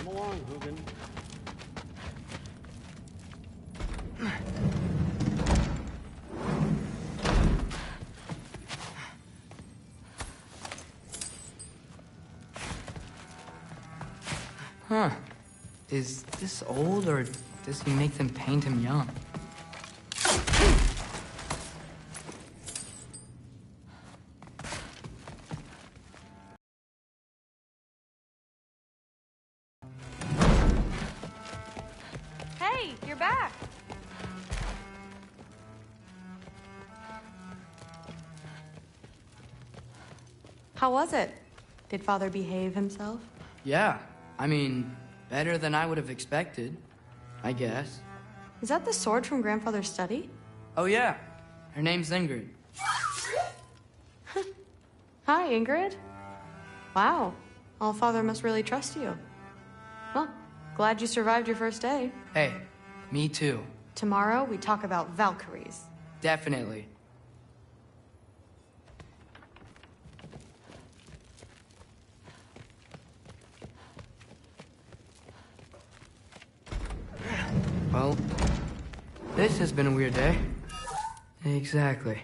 Come along, Hugin. Huh. Is this old, or does he make them paint him young? Hey, you're back! How was it? Did Father behave himself? Yeah. I mean, better than I would have expected, I guess. Is that the sword from Grandfather's study? Oh yeah. Her name's Ingrid. Hi, Ingrid. Wow. All-Father must really trust you. Well, glad you survived your first day. Hey, me too. Tomorrow, we talk about Valkyries. Definitely. Well, this has been a weird day. Exactly.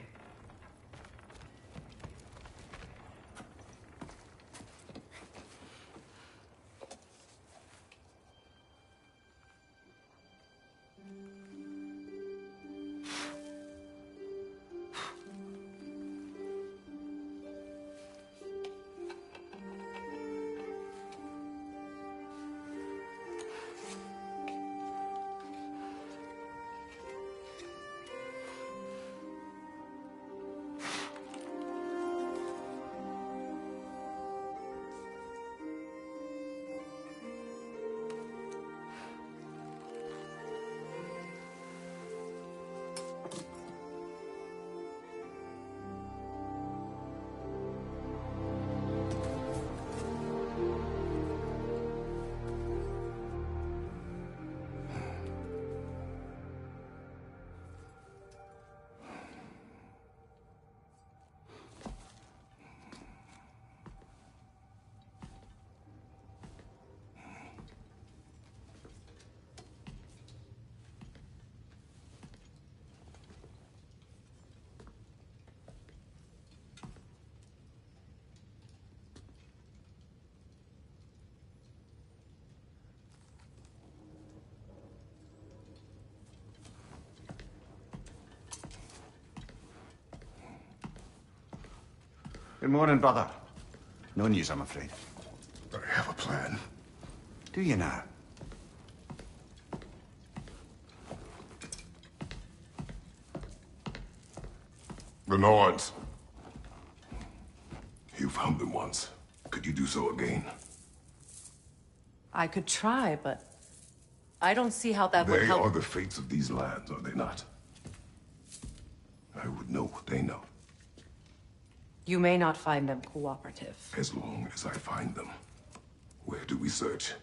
Good morning, brother. No news, I'm afraid. I have a plan. Do you now? The Norns. You found them once. Could you do so again? I could try, but I don't see how that would They help. are the fates of these lands, are they not? I would know what they know. You may not find them cooperative. As long as I find them. Where do we search?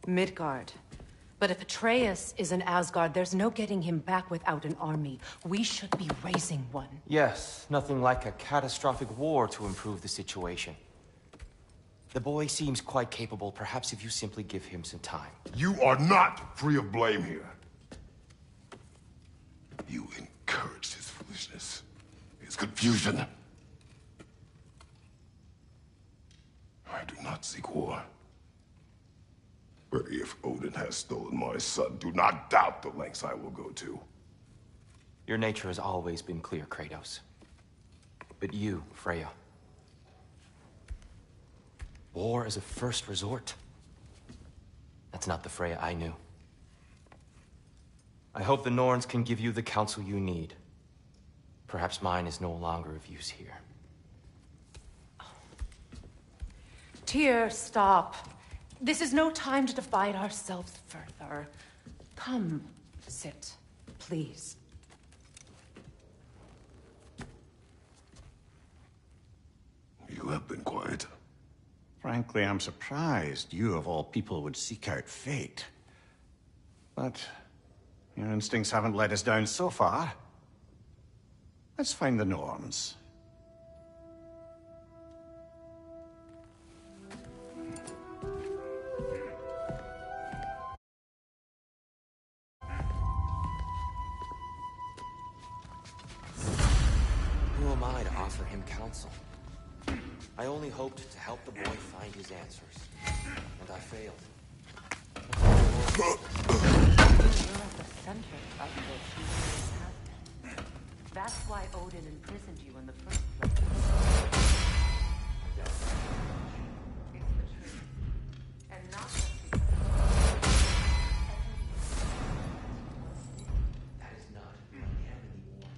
Midgard. But if Atreus is in Asgard, there's no getting him back without an army. We should be raising one. Yes, nothing like a catastrophic war to improve the situation. The boy seems quite capable. Perhaps if you simply give him some time. You are not free of blame here. You encouraged his foolishness. His confusion. I do not seek war. But if Odin has stolen my son, do not doubt the lengths I will go to. Your nature has always been clear, Kratos. But you, Freya. War is a first resort. That's not the Freya I knew. I hope the Norns can give you the counsel you need. Perhaps mine is no longer of use here. Tyr, stop. This is no time to divide ourselves further. Come, sit, please. You have been quiet. Frankly, I'm surprised you, of all people, would seek out fate. But your instincts haven't let us down so far. Let's find the Norns. council. I only hoped to help the boy find his answers. And I failed. You're at the center of this human happening. That's why Odin imprisoned you in the first place. It's the truth. And not just because That is not who I am anymore.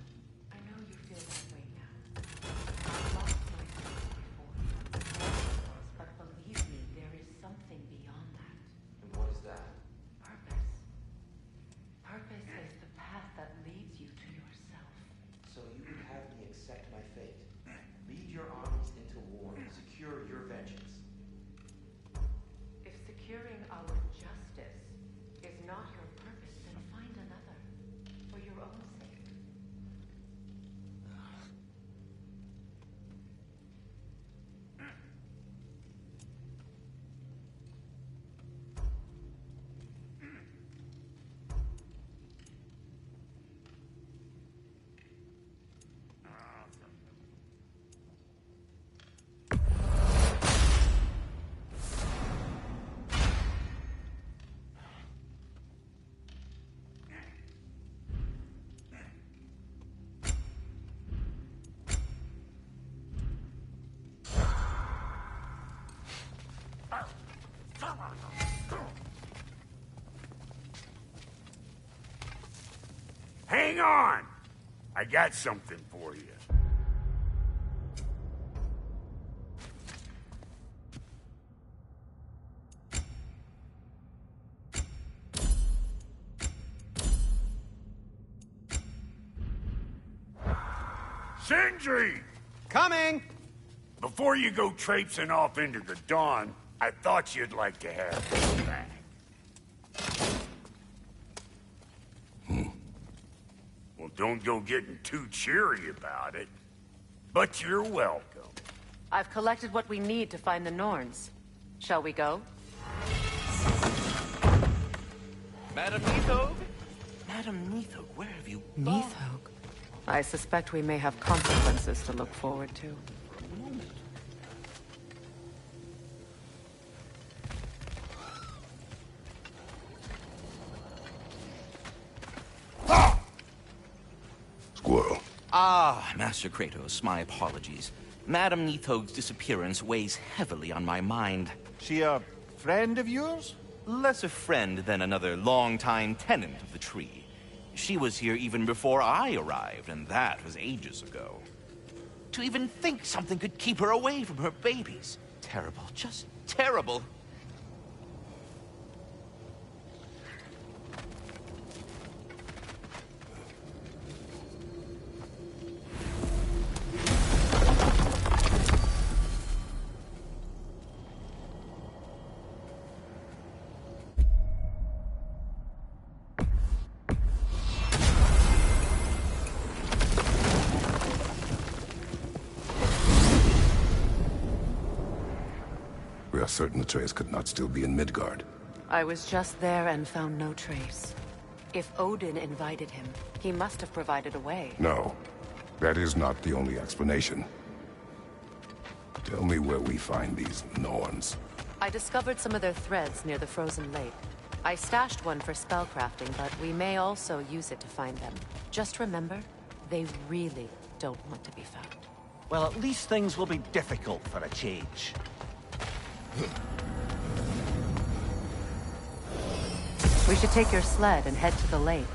I know you feel that way now. I've lost my faith before. But believe me, there is something beyond that. And what is that? Purpose. Purpose is the path that leads you to yourself. So you would have me accept my fate, lead your armies into war, and secure your vengeance. If securing our justice is not your purpose, then find another. For your own sake. Hang on! I got something for you. Sindri! Coming! Before you go traipsing off into the dawn, I thought you'd like to have this back. Well, don't go getting too cheery about it. But you're welcome. I've collected what we need to find the Norns. Shall we go? Madam Neathog? Madam Neathog, where have you gone? Neathog. I suspect we may have consequences to look forward to. Squirrel. Ah, Master Kratos, my apologies. Madam Neathog's disappearance weighs heavily on my mind. She a friend of yours? Less a friend than another longtime tenant of the tree. She was here even before I arrived, and that was ages ago. To even think something could keep her away from her babies. Terrible, just terrible. We are certain Atreus could not still be in Midgard. I was just there and found no trace. If Odin invited him, he must have provided a way. No, that is not the only explanation. Tell me where we find these Norns. I discovered some of their threads near the frozen lake. I stashed one for spellcrafting, but we may also use it to find them. Just remember, they really don't want to be found. Well, at least things will be difficult for a change. We should take your sled and head to the lake.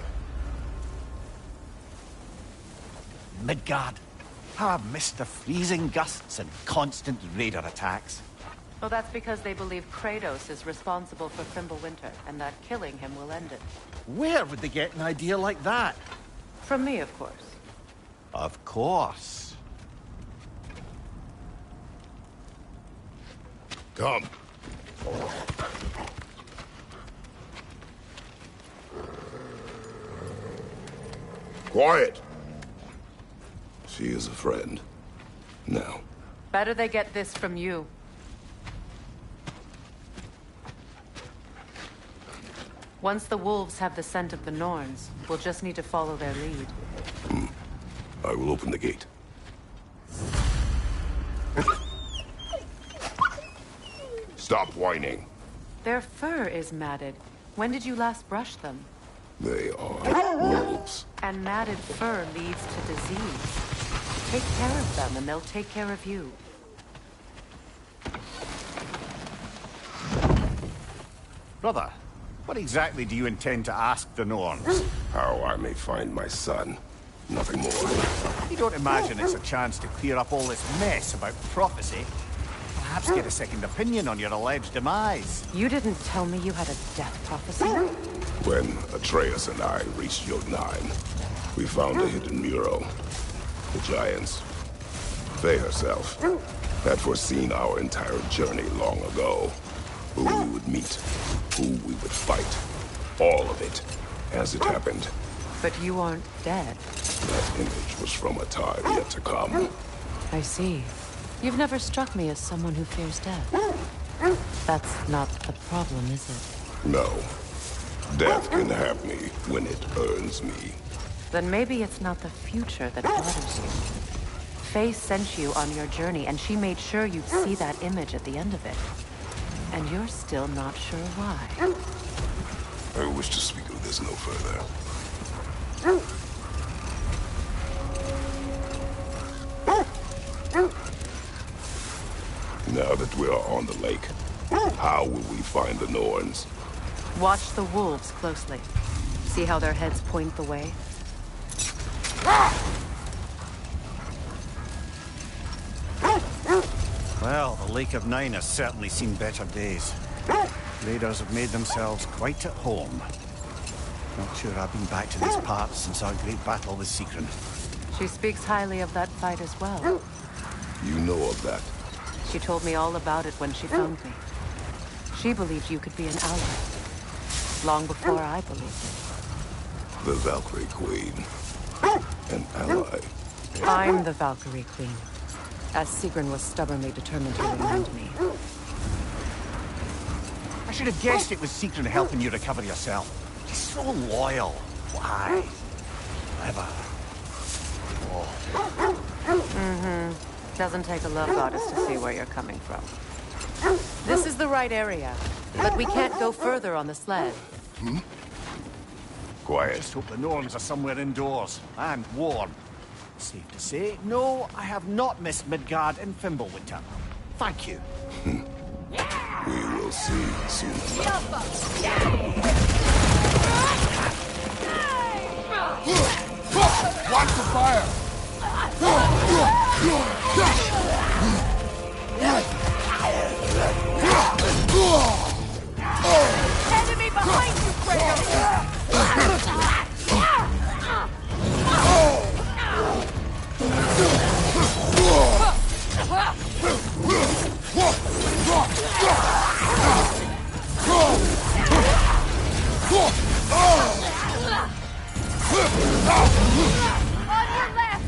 Midgard. How I've missed the freezing gusts and constant raider attacks. Well, that's because they believe Kratos is responsible for Fimbulwinter, and that killing him will end it. Where would they get an idea like that? From me, of course. Of course. Come. Quiet. She is a friend. Now. Better they get this from you. Once the wolves have the scent of the Norns, we'll just need to follow their lead. I will open the gate. stop whining. Their fur is matted. When did you last brush them? They are wolves. And matted fur leads to disease. Take care of them and they'll take care of you. Brother, what exactly do you intend to ask the Norns? How I may find my son. Nothing more. You don't imagine it's a chance to clear up all this mess about prophecy? Perhaps get a second opinion on your alleged demise. You didn't tell me you had a death prophecy? When Atreus and I reached Jotunheim, we found a hidden mural. The Giants, they herself, had foreseen our entire journey long ago. Who we would meet, who we would fight. All of it, as it happened. But you aren't dead. That image was from a time yet to come. I see. You've never struck me as someone who fears death. That's not the problem, is it? No. Death can have me when it earns me. Then maybe it's not the future that bothers you. Faye sent you on your journey, and she made sure you'd see that image at the end of it. And you're still not sure why. I wish to speak of this no further. Now that we are on the lake, how will we find the Norns? Watch the wolves closely. See how their heads point the way? Well, the Lake of Nine has certainly seen better days. Raiders have made themselves quite at home. Not sure I've been back to these parts since our great battle with Sigrun. She speaks highly of that fight as well. You know of that. She told me all about it when she found me. She believed you could be an ally. Long before I believed it. The Valkyrie Queen. An ally. I'm the Valkyrie Queen. As Sigrun was stubbornly determined to remind me. I should have guessed it was Sigrun helping you recover yourself. She's so loyal. Why? Clever. Oh. Doesn't take a love goddess to see where you're coming from. This is the right area, but we can't go further on the sled. I Quiet. just hope the Norns are somewhere indoors and warm. Safe to say, no, I have not missed Midgard in Fimbulwinter. Thank you. We will see soon enough. Watch the fire! Enemy behind you, On your left!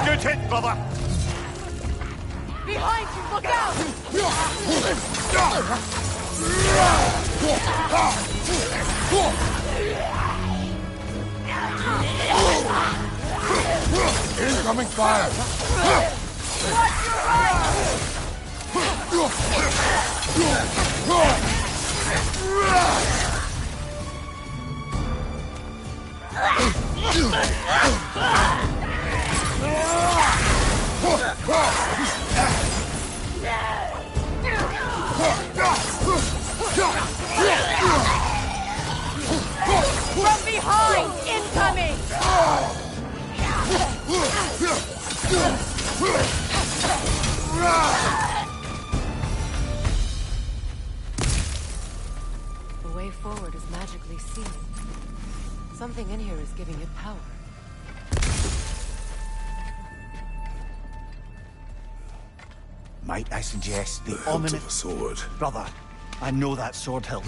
Good hit, brother. Behind you, look out! Incoming fire! Watch your right! From behind! Incoming! The way forward is magically sealed. Something in here is giving it power. Might I suggest the The hilt ominous... of a sword. Brother, I know that sword hilt.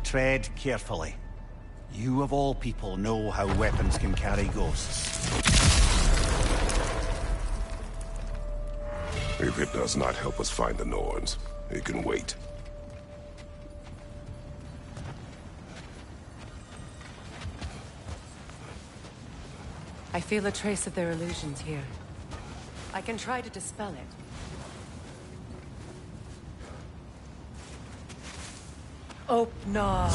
Tread carefully. You of all people know how weapons can carry ghosts. If it does not help us find the Norns, it can wait. I feel a trace of their illusions here. I can try to dispel it. Oh, no.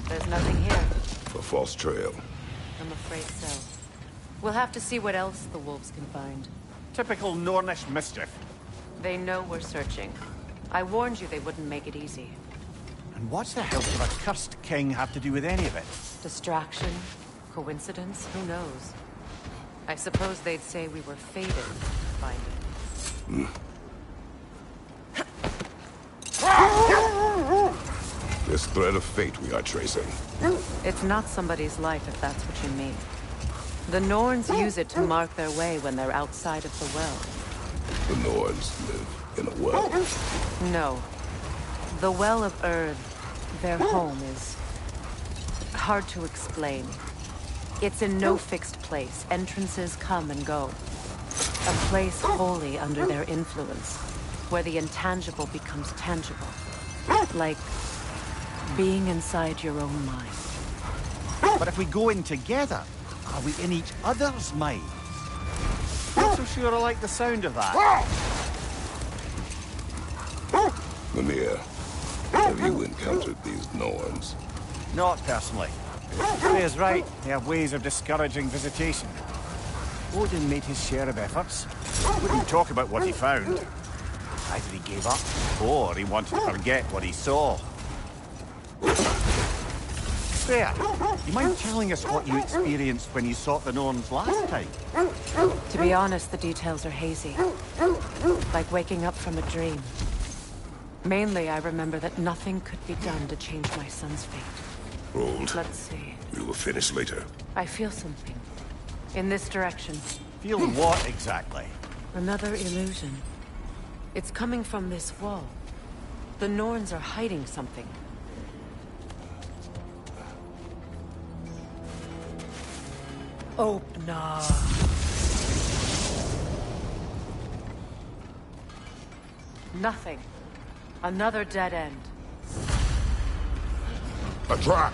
There's nothing here. A false trail. I'm afraid so. We'll have to see what else the wolves can find. Typical Nornish mischief. They know we're searching. I warned you they wouldn't make it easy. And what's the hell does a cursed king have to do with any of it? Distraction? Coincidence? Who knows? I suppose they'd say we were fated to find it. This thread of fate we are tracing. It's not somebody's life, if that's what you mean. The Norns use it to mark their way when they're outside of the well. The Norns live in a well. No. The Well of Earth, their home, is hard to explain. It's in no fixed place. Entrances come and go. A place wholly under their influence, where the intangible becomes tangible. Like being inside your own mind. But if we go in together, are we in each other's mind? Not so sure I like the sound of that. Mimir, have you encountered these Norns? Not personally. Freya's right. They have ways of discouraging visitation. Odin made his share of efforts. Wouldn't talk about what he found. Either he gave up, or he wanted to forget what he saw. Freya, you mind telling us what you experienced when you sought the Norns last time? To be honest, the details are hazy. Like waking up from a dream. Mainly, I remember that nothing could be done to change my son's fate. Hold. Let's see. We will finish later. I feel something. In this direction. Feel what exactly? Another illusion. It's coming from this wall. The Norns are hiding something. Oh, no. Nothing. Another dead end. A trap!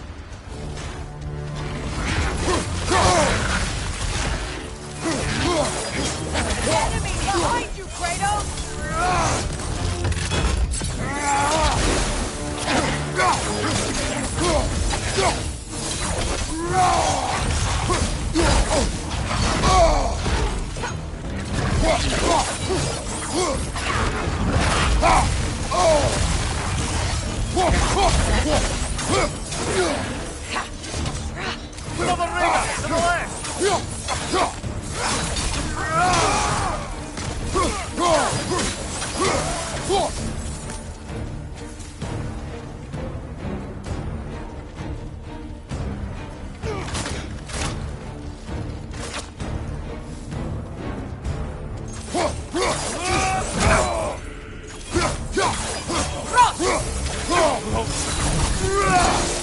Enemy behind you, Kratos!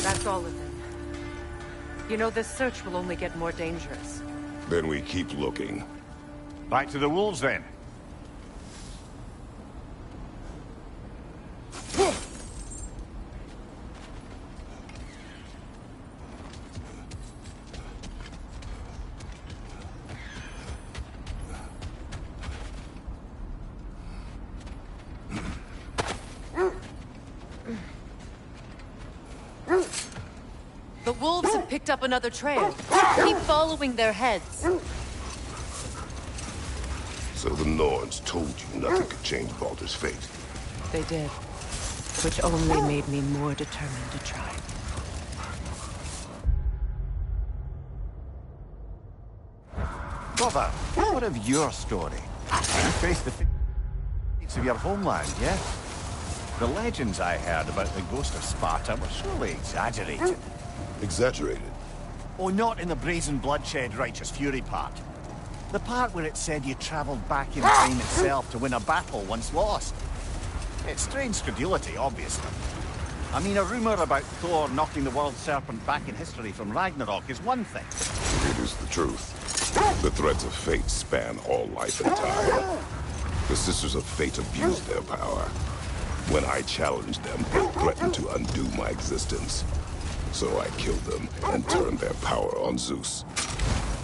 That's all of them. You know, this search will only get more dangerous. Then we keep looking. Back to the wolves, then. The wolves have picked up another trail. Keep following their heads. So the Norns told you nothing could change Baldur's fate. They did. Which only made me more determined to try. Brother, what of your story? You faced the fates of your homeland, yeah? The legends I heard about the ghost of Sparta were surely exaggerated. Exaggerated? Oh, not in the brazen bloodshed righteous fury part. The part where it said you travelled back in time itself to win a battle once lost. It's strange credulity, obviously. I mean, a rumor about Thor knocking the world serpent back in history from Ragnarok is one thing. It is the truth. The threads of fate span all life and time. The Sisters of Fate abused their power. When I challenged them, they threatened to undo my existence. So I killed them and turned their power on Zeus.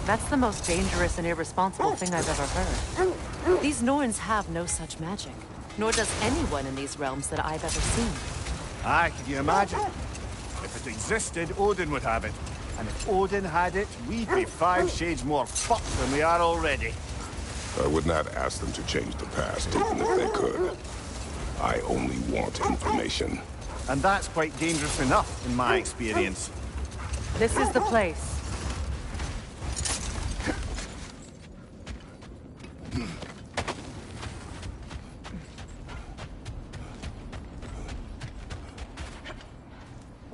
That's the most dangerous and irresponsible thing I've ever heard. These Norns have no such magic, nor does anyone in these realms that I've ever seen. Aye, can you imagine? If it existed, Odin would have it. And if Odin had it, we'd be 5 shades more fucked than we are already. I would not ask them to change the past, even if they could. I only want information. And that's quite dangerous enough, in my experience. This is the place.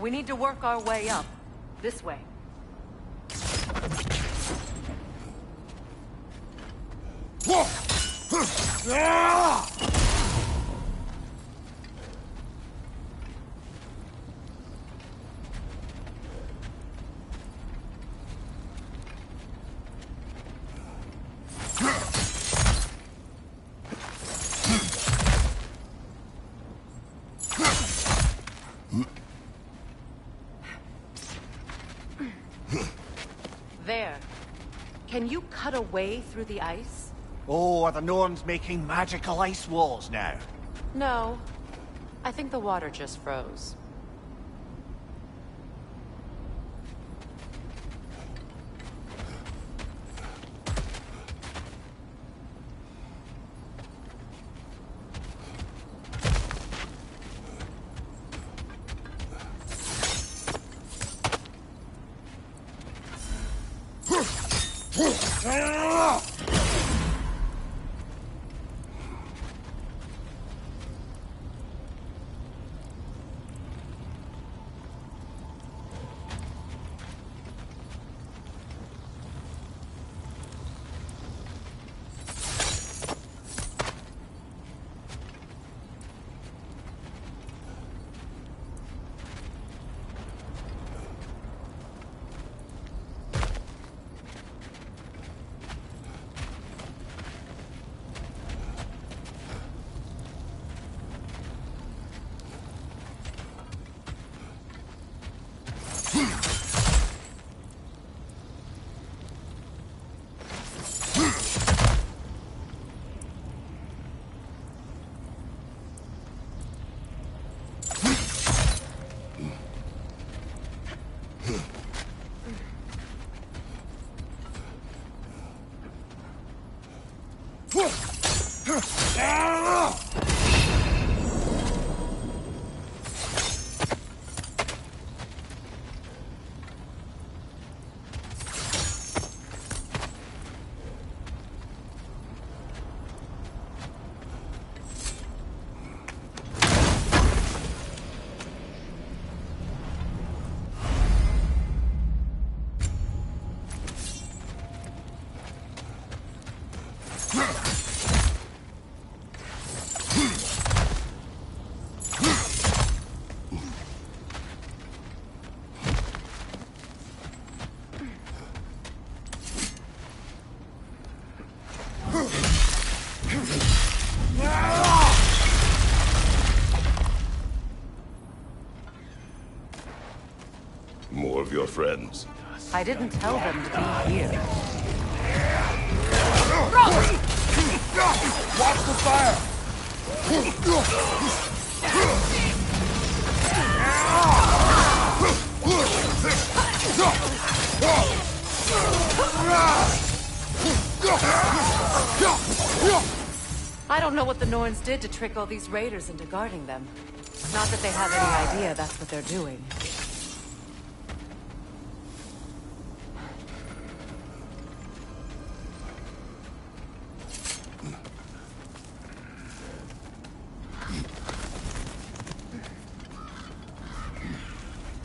We need to work our way up. This way. There. Can you cut a way through the ice? Oh, are the Norns making magical ice walls now? No. I think the water just froze. More of your friends. I didn't tell them to be here. Watch the fire! I don't know what the Norns did to trick all these raiders into guarding them. Not that they have any idea that's what they're doing.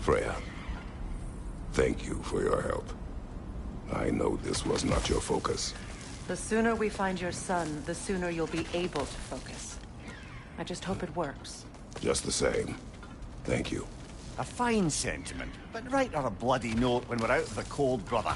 Freya, thank you for your help. I know this was not your focus. The sooner we find your son, the sooner you'll be able to focus. I just hope it works. Just the same, Thank you. A fine sentiment, but write her a bloody note when we're out of the cold, brother.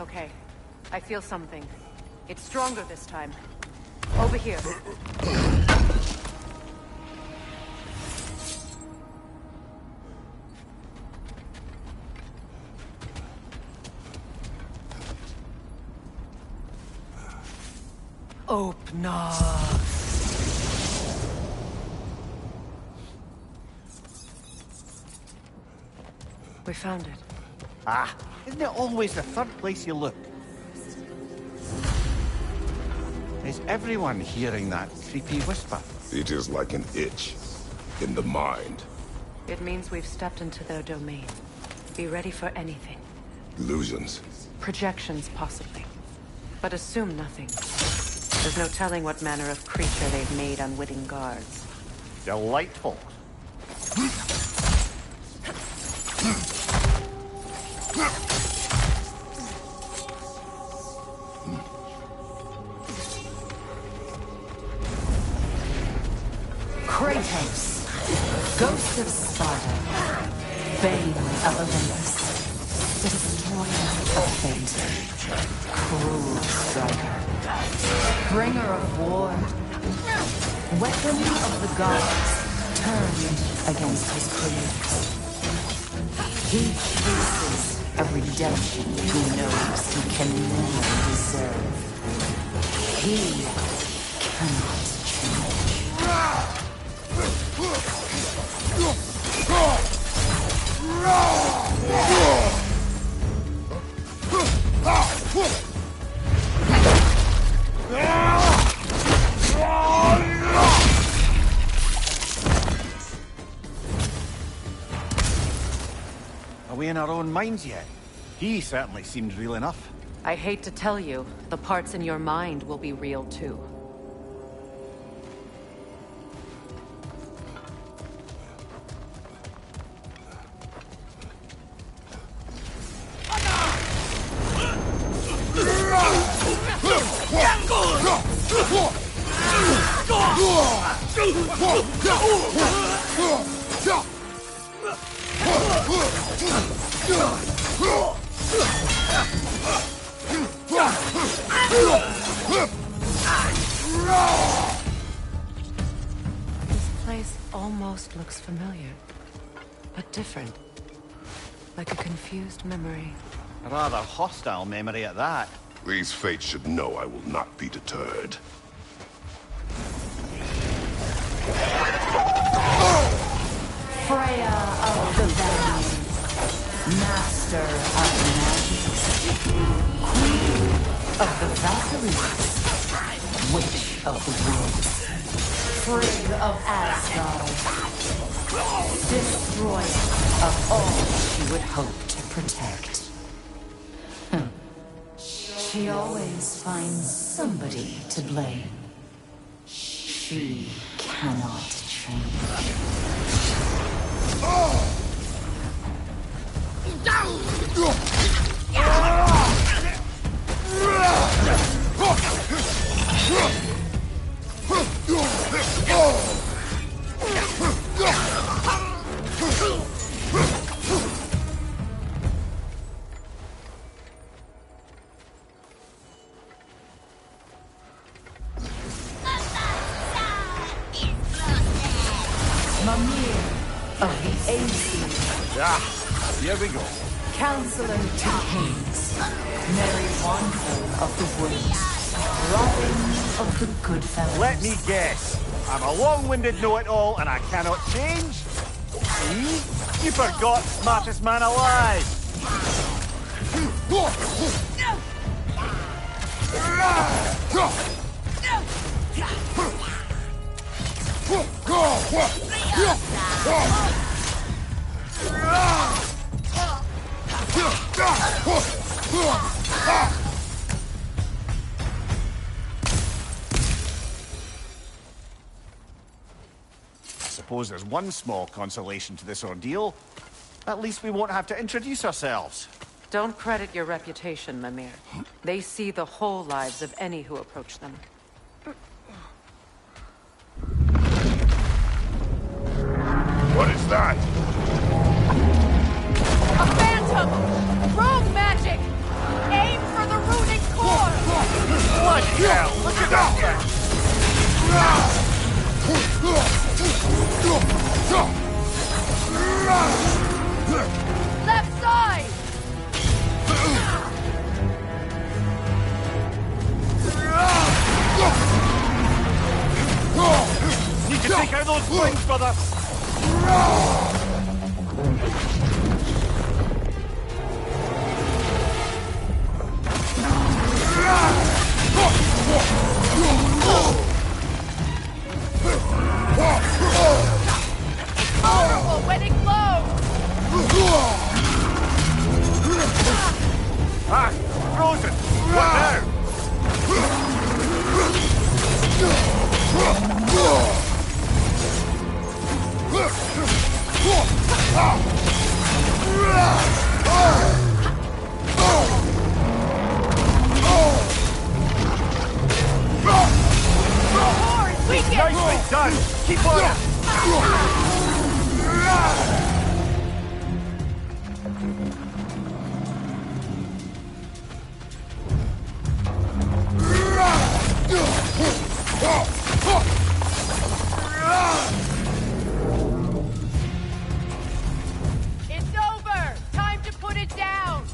Okay, I feel something. It's stronger this time. Over here. Open up. We found it. Ah, isn't it always the third place you look? Is everyone hearing that creepy whisper? It is like an itch in the mind. It means we've stepped into their domain. Be ready for anything. Illusions. Projections, possibly. But assume nothing. There's no telling what manner of creature they've made unwitting guards. Delightful. Kratos, Ghost of Sparta, Bane of Olympus, Destroyer of Fate, Cruel Striker, Bringer of War, Weapon of the Gods, turned against his creators. He faces a redemption he knows he can never deserve. He cannot change. Are we in our own minds yet? He certainly seemed real enough. I hate to tell you, the parts in your mind will be real too. This place almost looks familiar, but different. Like a confused memory. A rather hostile memory at that. These fates should know I will not be deterred. Freya of the Valley, Master of Magic, Queen of the Valkyries, Witch of the Woods, Frigg of Asgard, Destroyer of all she would hope to protect. She always finds somebody to blame. She cannot change. Mimir of the Aesir. Ah, here we go. Counselor to Kings. Merry Wanderer of the Woods. Robin of the Goodfellas. Let me guess. I'm a long-winded know-it-all and I cannot change? See? You forgot smartest man alive. I suppose there's one small consolation to this ordeal. At least we won't have to introduce ourselves. Don't credit your reputation, Mimir. They see the whole lives of any who approach them. What is that? A phantom! Rogue magic! Aim for the runic core! Bloody hell! Look at that thing! Left side! Need to take out those wings, brother! Powerful when it glows! Ah! Frozen! What now? Nicely done! Keep on it! It's over! Time to put it down!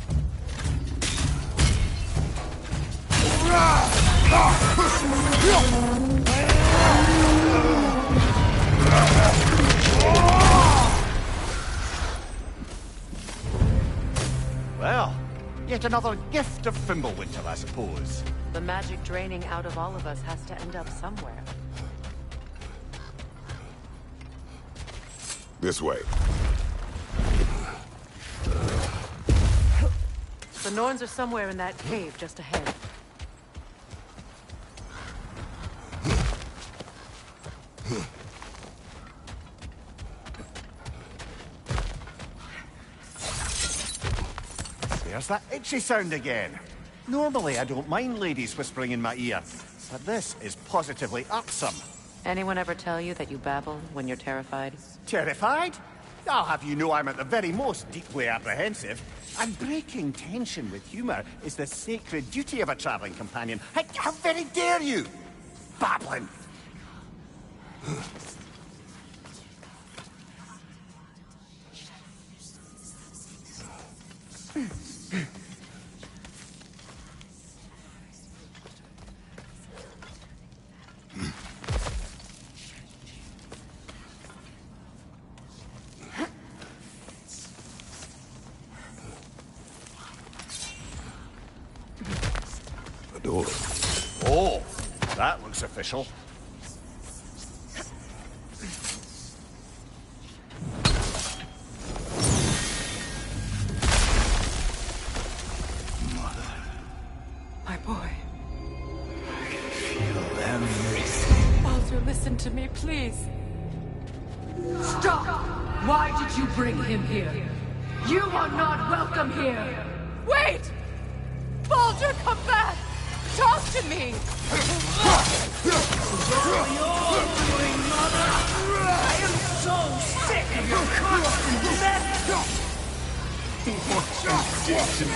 Well, yet another gift of Fimbulwinter, I suppose. The magic draining out of all of us has to end up somewhere. This way. The Norns are somewhere in that cave just ahead. There's that itchy sound again. Normally I don't mind ladies whispering in my ear, but this is positively irksome. Anyone ever tell you that you babble when you're terrified? Terrified? I'll have you know I'm at the very most deeply apprehensive. And breaking tension with humor is the sacred duty of a traveling companion. How very dare you! Babbling! A door. Oh, that looks official. My boy. Feel them racing. Baldur, listen to me, please. Stop! Why did you bring him here? You are not welcome here! Wait! Baldur, come back! Talk to me! I am so sick of your constant mess! What you did to me.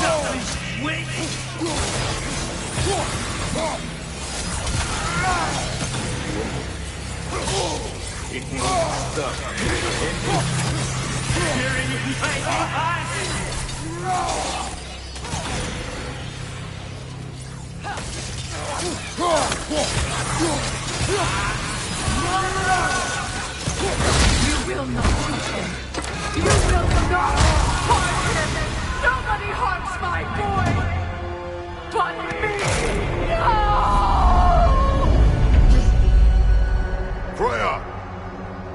selfish witch! It won't stop. Staring in my eyes! You will not hurt him. You will not harm him. Nobody harms my boy but me. No! Freya!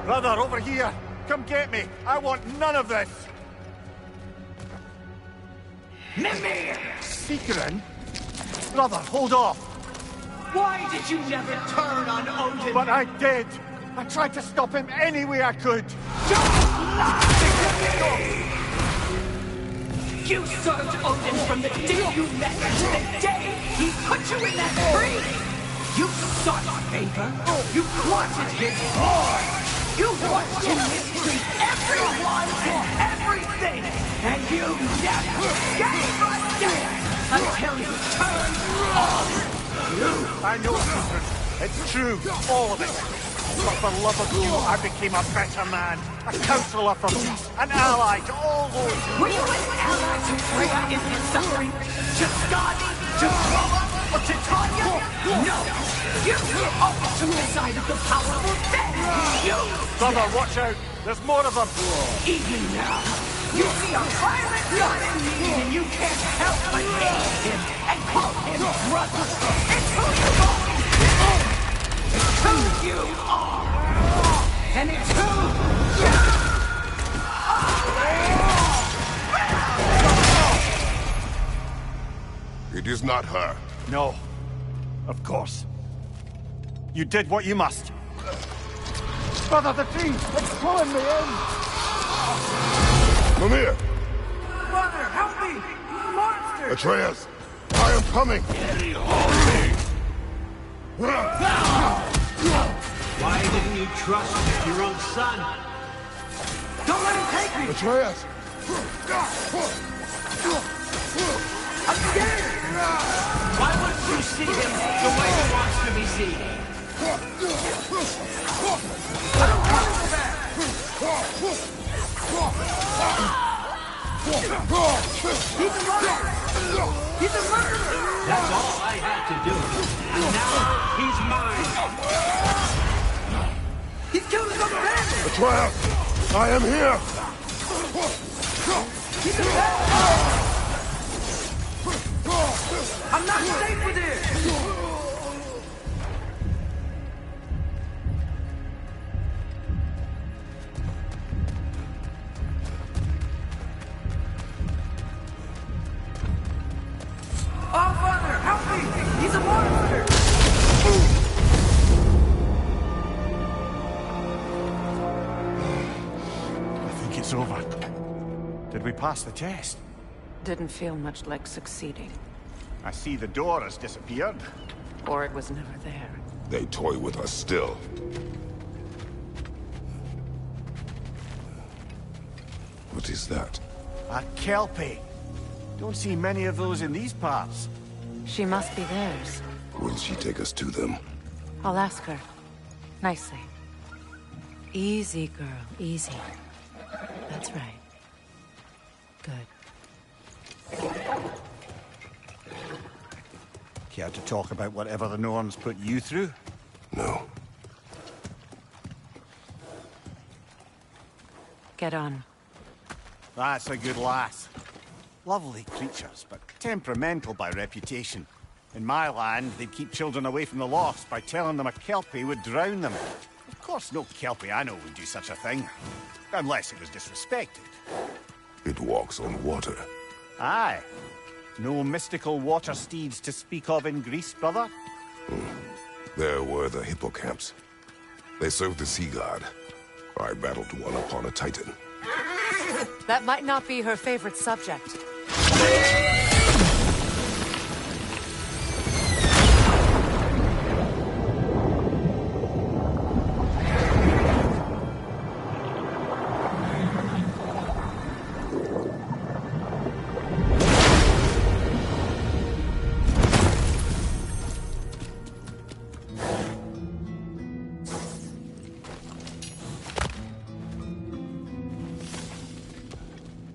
Brother, over here! Come get me! I want none of this! Mimir! Seekerin? Brother, hold off! Why did you never turn on Odin? But I did! I tried to stop him any way I could! You served Odin from the day you met him to the day he put you in that tree! You sought favor, you wanted his blood, you watched him mistreat everyone and everything, and you never gave a damn until you turned on you! I know, Seekerin. It's true, all of it. But for love of you, I became a better man, a counselor for peace, an ally to all those who... Were you an ally to Freya in his suffering? To Skadi? To Roma? Or to Tanya? No! You always took the side of the powerful then! You! Brother, watch out! There's more of them! Even now, you see a violent god in need and you can't help but hate him and call him brother! It's who you've always been! It's who you are! And it's who you It is not her. No. Of course. You did what you must. Brother, the tree! It's pulling me in! Mimir! Brother, help me! Monster! Atreus! I am coming! Why didn't you trust your own son? Don't let him take me! Atreus! I'm scared! Why wouldn't you see him the way he wants to be seen? I don't want him back! He's a murderer! He's a murderer! That's all I had to do. And now he's mine! He's killed his other family! Atreus! I am here! He's a bad. I'm not safe with him! Oh, Father, help me! He's a monster! I think it's over. Did we pass the test? Didn't feel much like succeeding. I see the door has disappeared. Or it was never there. They toy with us still. What is that? A Kelpie. Don't see many of those in these parts. She must be theirs. Will she take us to them? I'll ask her. Nicely. Easy, girl. Easy. That's right. Good. Care to talk about whatever the Norns put you through? No. Get on. That's a good lass. Lovely creatures, but temperamental by reputation. In my land, they'd keep children away from the lost by telling them a Kelpie would drown them. Of course, no Kelpie I know would do such a thing. Unless it was disrespected. It walks on water. Aye. No mystical water steeds to speak of in Greece, brother? There were the hippocamps. They served the sea god. I battled one upon a titan. That might not be her favorite subject.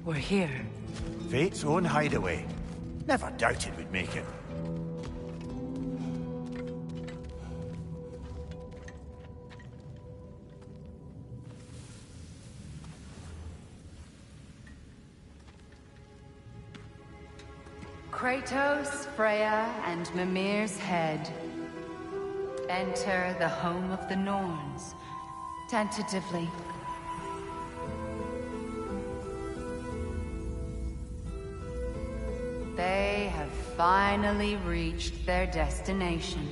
We're here. Fate's own hideaway. Never doubted we'd make it. Kratos, Freya, and Mimir's head. Enter the home of the Norns. Tentatively. They have finally reached their destination.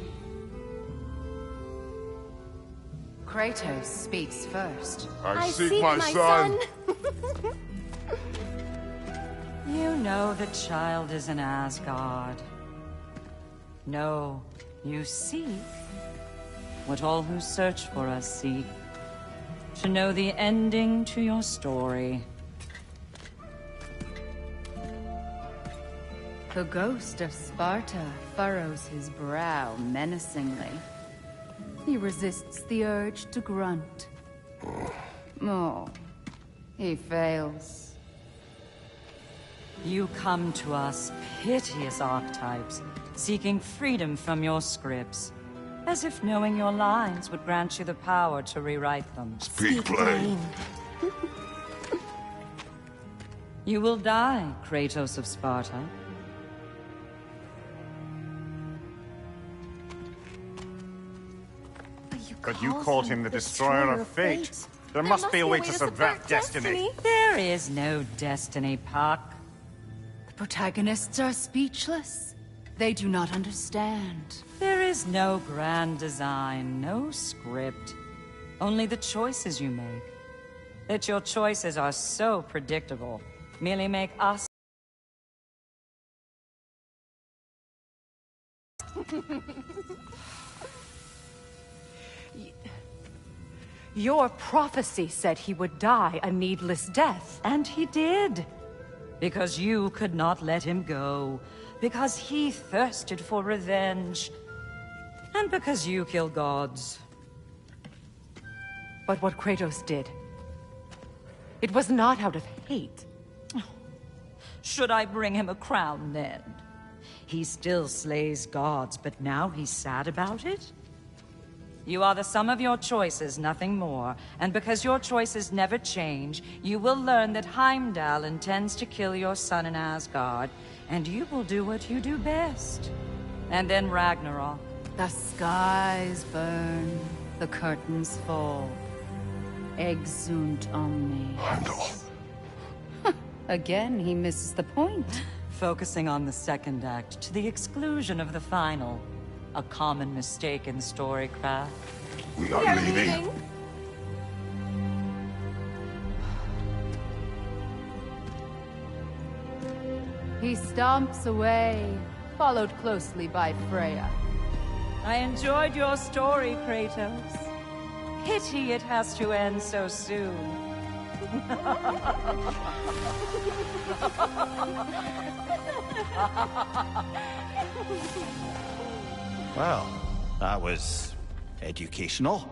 Kratos speaks first. I seek my son. You know the child is in Asgard. No, you seek what all who search for us seek. To know the ending to your story. The ghost of Sparta furrows his brow menacingly. He resists the urge to grunt. Oh, he fails. You come to us, piteous archetypes, seeking freedom from your scripts. As if knowing your lines would grant you the power to rewrite them. Speak plain. You will die, Kratos of Sparta. But you called him the Destroyer of Fate. There must be a way to subvert destiny. There is no destiny, Puck. The protagonists are speechless. They do not understand. There is no grand design, no script. Only the choices you make. That your choices are so predictable, merely make us... Your prophecy said he would die a needless death. And he did. Because you could not let him go. Because he thirsted for revenge. And because you kill gods. But what Kratos did, it was not out of hate. Should I bring him a crown then? He still slays gods, but now he's sad about it? You are the sum of your choices, nothing more. And because your choices never change, you will learn that Heimdall intends to kill your son in Asgard, and you will do what you do best. And then Ragnarok. The skies burn, the curtains fall. Exunt omnes. Heimdall. Again, he misses the point. Focusing on the second act to the exclusion of the final. A common mistake in storycraft. We are leaving. He stomps away, followed closely by Freya. I enjoyed your story, Kratos. Pity it has to end so soon. Well, that was educational.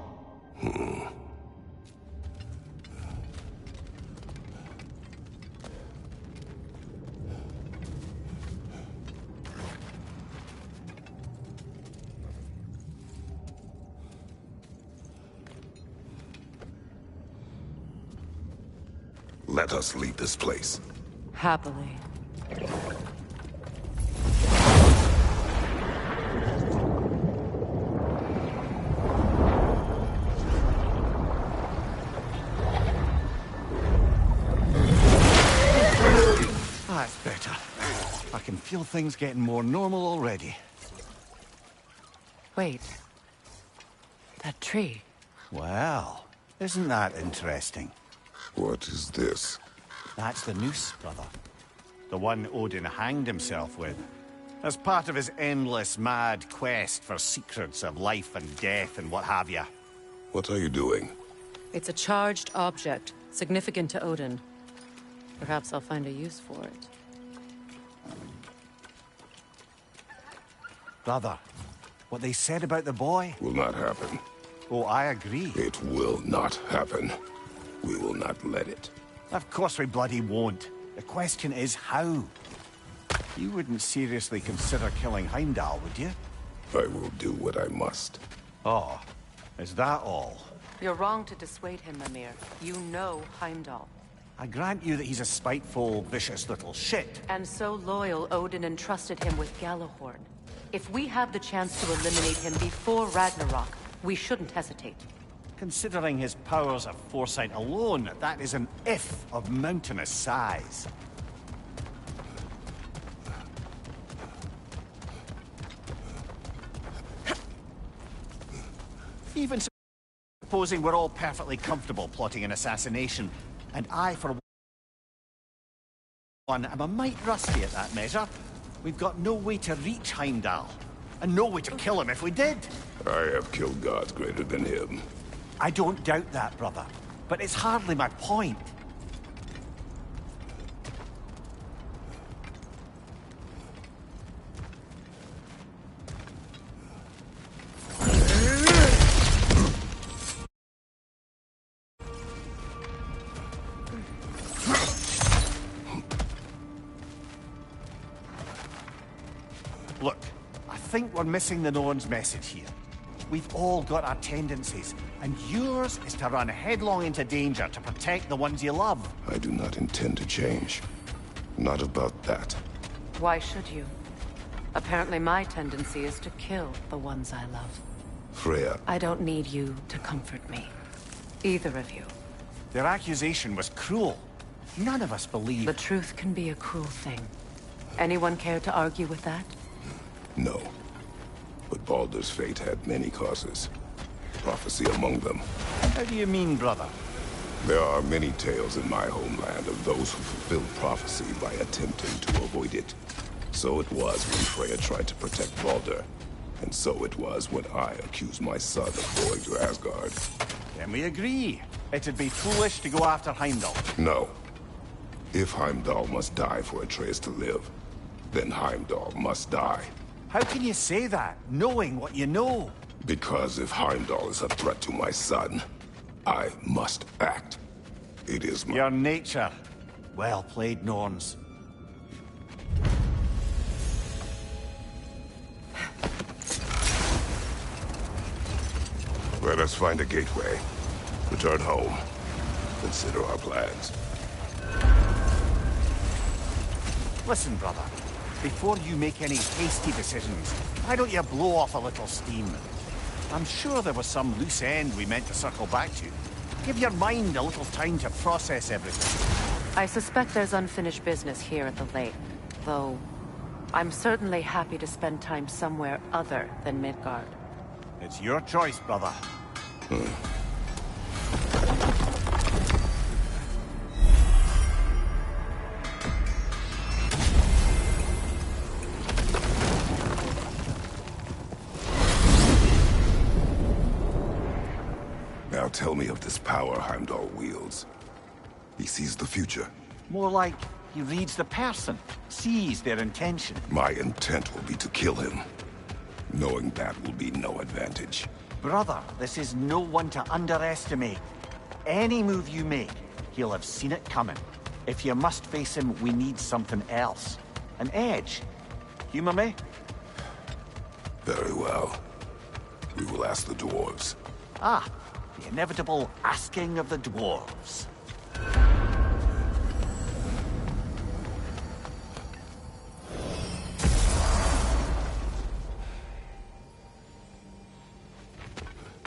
Let us leave this place. Happily. That's better. I can feel things getting more normal already. Wait. That tree. Well, isn't that interesting? What is this? That's the noose, brother. The one Odin hanged himself with. As part of his endless, mad quest for secrets of life and death and what have you. What are you doing? It's a charged object, significant to Odin. Perhaps I'll find a use for it. Brother, what they said about the boy? Will not happen. Oh, I agree. It will not happen. We will not let it. Of course we bloody won't. The question is how. You wouldn't seriously consider killing Heimdall, would you? I will do what I must. Oh, is that all? You're wrong to dissuade him, Mimir. You know Heimdall. I grant you that he's a spiteful, vicious little shit. And so loyal, Odin entrusted him with Gjallarhorn. If we have the chance to eliminate him before Ragnarok, we shouldn't hesitate. Considering his powers of foresight alone, that is an if of mountainous size. Even supposing we're all perfectly comfortable plotting an assassination, and I, for one, am a mite rusty at that measure, we've got no way to reach Heimdall, and no way to kill him if we did. I have killed gods greater than him. I don't doubt that, brother, but it's hardly my point. Look, I think we're missing the Norn's message here. We've all got our tendencies, and yours is to run headlong into danger to protect the ones you love. I do not intend to change. Not about that. Why should you? Apparently my tendency is to kill the ones I love. Freya. I don't need you to comfort me. Either of you. Their accusation was cruel. None of us believe... The truth can be a cruel thing. Anyone care to argue with that? No. But Baldur's fate had many causes. Prophecy among them. How do you mean, brother? There are many tales in my homeland of those who fulfilled prophecy by attempting to avoid it. So it was when Freya tried to protect Baldur. And so it was when I accused my son of going to Asgard. Then we agree. It'd be foolish to go after Heimdall. No. If Heimdall must die for Atreus to live, then Heimdall must die. How can you say that, knowing what you know? Because if Heimdall is a threat to my son, I must act. It is my... Your nature. Well played, Norns. Let us find a gateway. Return home. Consider our plans. Listen, brother. Before you make any hasty decisions, why don't you blow off a little steam? I'm sure there was some loose end we meant to circle back to. Give your mind a little time to process everything. I suspect there's unfinished business here at the lake, though I'm certainly happy to spend time somewhere other than Midgard. It's your choice, brother. Now tell me of this power Heimdall wields. He sees the future. More like he reads the person, sees their intention. My intent will be to kill him. Knowing that will be no advantage. Brother, this is no one to underestimate. Any move you make, he'll have seen it coming. If you must face him, we need something else. An edge. Humor me? Very well. We will ask the dwarves. Ah, the inevitable asking of the dwarves.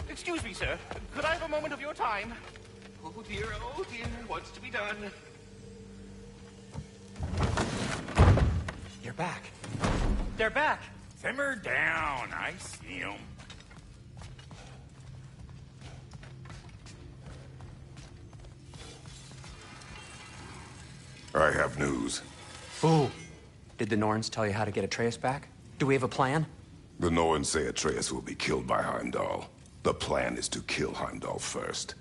Excuse me, sir. Could I have a moment of your time? Oh dear, what's to be done? You're back. They're back. Simmer down. I see them. I have news. Ooh. Did the Norns tell you how to get Atreus back? Do we have a plan? The Norns say Atreus will be killed by Heimdall. The plan is to kill Heimdall first.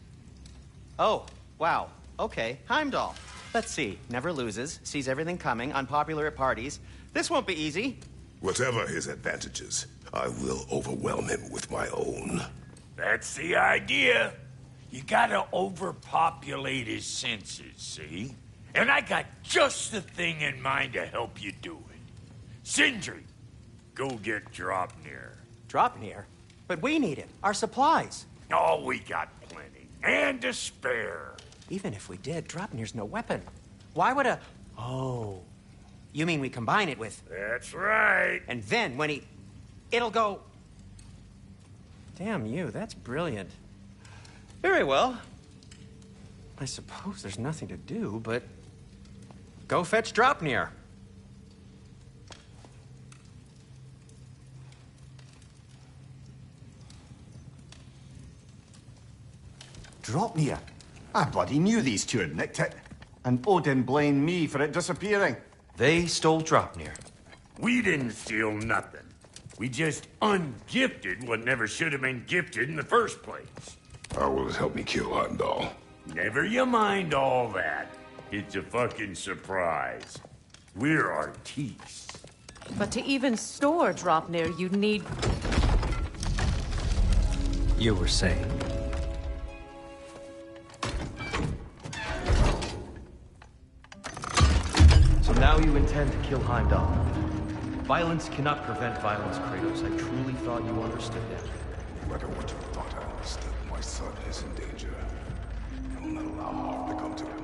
Oh, wow. Okay, Heimdall. Let's see. Never loses, sees everything coming, unpopular at parties. This won't be easy. Whatever his advantages, I will overwhelm him with my own. That's the idea. You gotta overpopulate his senses, see? And I got just the thing in mind to help you do it. Sindri, go get Dropnir. Dropnir? But we need it. Our supplies. Oh, we got plenty. And to spare. Even if we did, Dropnir's no weapon. Why would a... Oh. You mean we combine it with... That's right. And then when he... It'll go... Damn you, that's brilliant. Very well. I suppose there's nothing to do, but... Go fetch Dropnir. Dropnir? I bloody knew these two had nicked it. And Odin blamed me for it disappearing. They stole Dropnir. We didn't steal nothing. We just ungifted what never should have been gifted in the first place. How will it help me kill Heimdall? Never you mind all that. It's a fucking surprise. We're artistes. But to even store Dropnir, you'd need... You were saying? So now you intend to kill Heimdall. Violence cannot prevent violence, Kratos. I truly thought you understood that. No matter what you thought I understood, my son is in danger. I will not allow harm to come to him.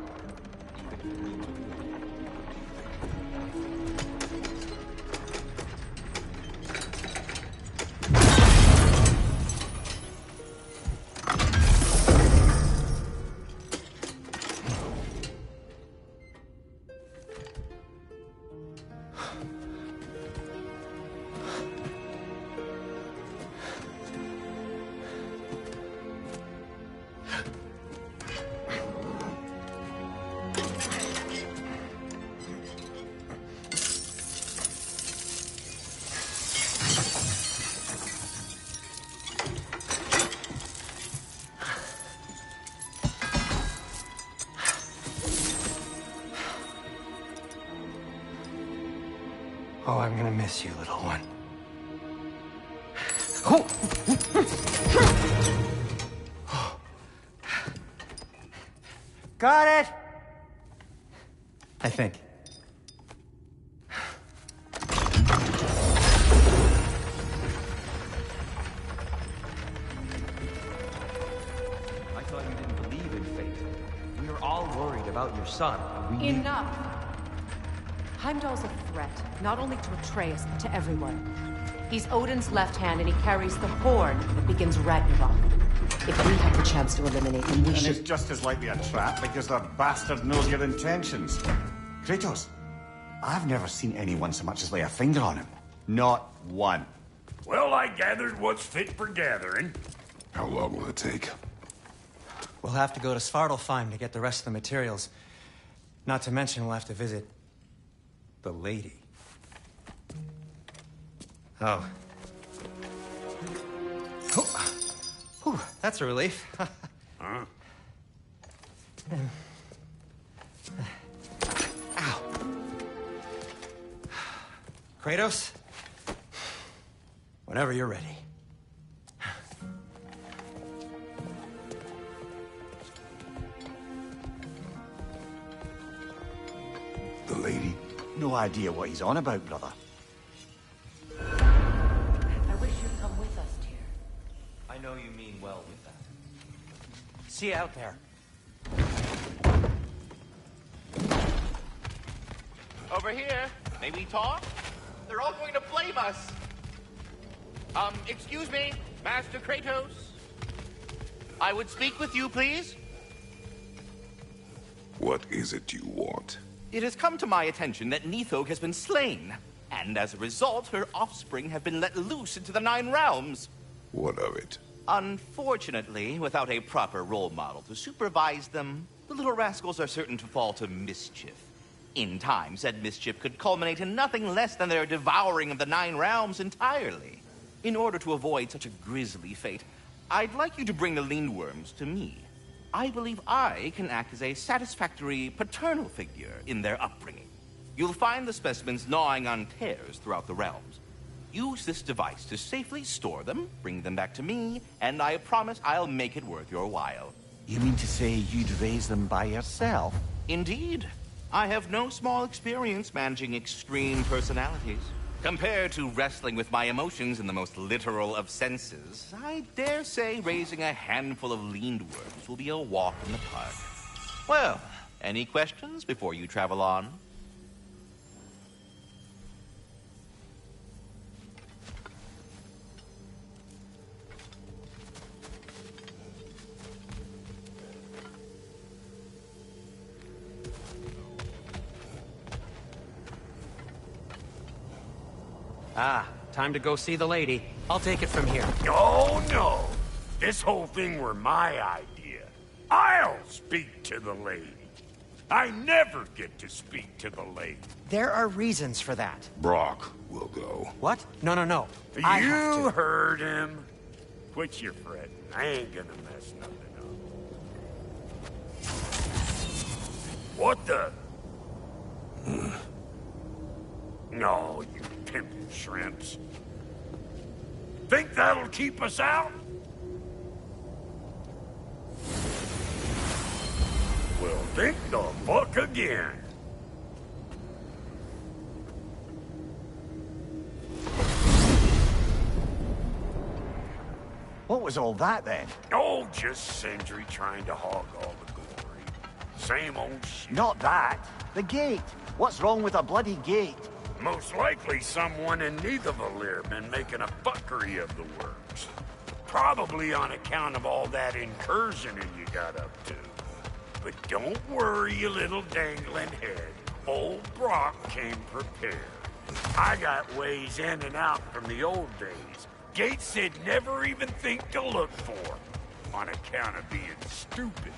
Oh, I'm gonna miss you, little one. Oh. Got it! I think. I thought you didn't believe in fate. We were all worried about your son. Enough! Heimdall's a threat, not only to Atreus, but to everyone. He's Odin's left hand, and he carries the horn that begins Ragnarok. If we have the chance to eliminate him, we should... And it's just as likely a trap because the bastard knows your intentions. Kratos, I've never seen anyone so much as lay a finger on him. Not one. Well, I gathered what's fit for gathering. How long will it take? We'll have to go to Svartalfheim to get the rest of the materials. Not to mention we'll have to visit... the lady. Oh. Whew, that's a relief. Huh? Ow. Kratos? Whenever you're ready. The lady? No idea what he's on about, brother. I wish you'd come with us, dear. I know you mean well with that. See you out there. Over here. May we talk? They're all going to blame us. Excuse me, Master Kratos. I would speak with you, please. What is it you want? It has come to my attention that Nithog has been slain, and as a result, her offspring have been let loose into the Nine Realms. What of it? Unfortunately, without a proper role model to supervise them, the little rascals are certain to fall to mischief. In time, said mischief could culminate in nothing less than their devouring of the Nine Realms entirely. In order to avoid such a grisly fate, I'd like you to bring the Lindworms to me. I believe I can act as a satisfactory paternal figure in their upbringing. You'll find the specimens gnawing on tears throughout the realms. Use this device to safely store them, bring them back to me, and I promise I'll make it worth your while. You mean to say you'd raise them by yourself? Indeed. I have no small experience managing extreme personalities. Compared to wrestling with my emotions in the most literal of senses, I dare say raising a handful of leaned worms will be a walk in the park. Well, any questions before you travel on? Ah, time to go see the lady. I'll take it from here. Oh, no. This whole thing were my idea. I'll speak to the lady. I never get to speak to the lady. There are reasons for that. Brock will go. What? No, no, no. I have You to. heard him. Quit your fretting. I ain't gonna mess nothing up. What the? No, you pimpin' shrimps. Think that'll keep us out? Well, think the fuck again. What was all that, then? Oh, just Sindri trying to hog all the glory. Same old shit. Not that. The gate. What's wrong with a bloody gate? Most likely someone in Nidavellir been making a fuckery of the works. Probably on account of all that incursioning you got up to. But don't worry, you little dangling head. Old Brock came prepared. I got ways in and out from the old days. Gates they'd never even think to look for. On account of being stupid.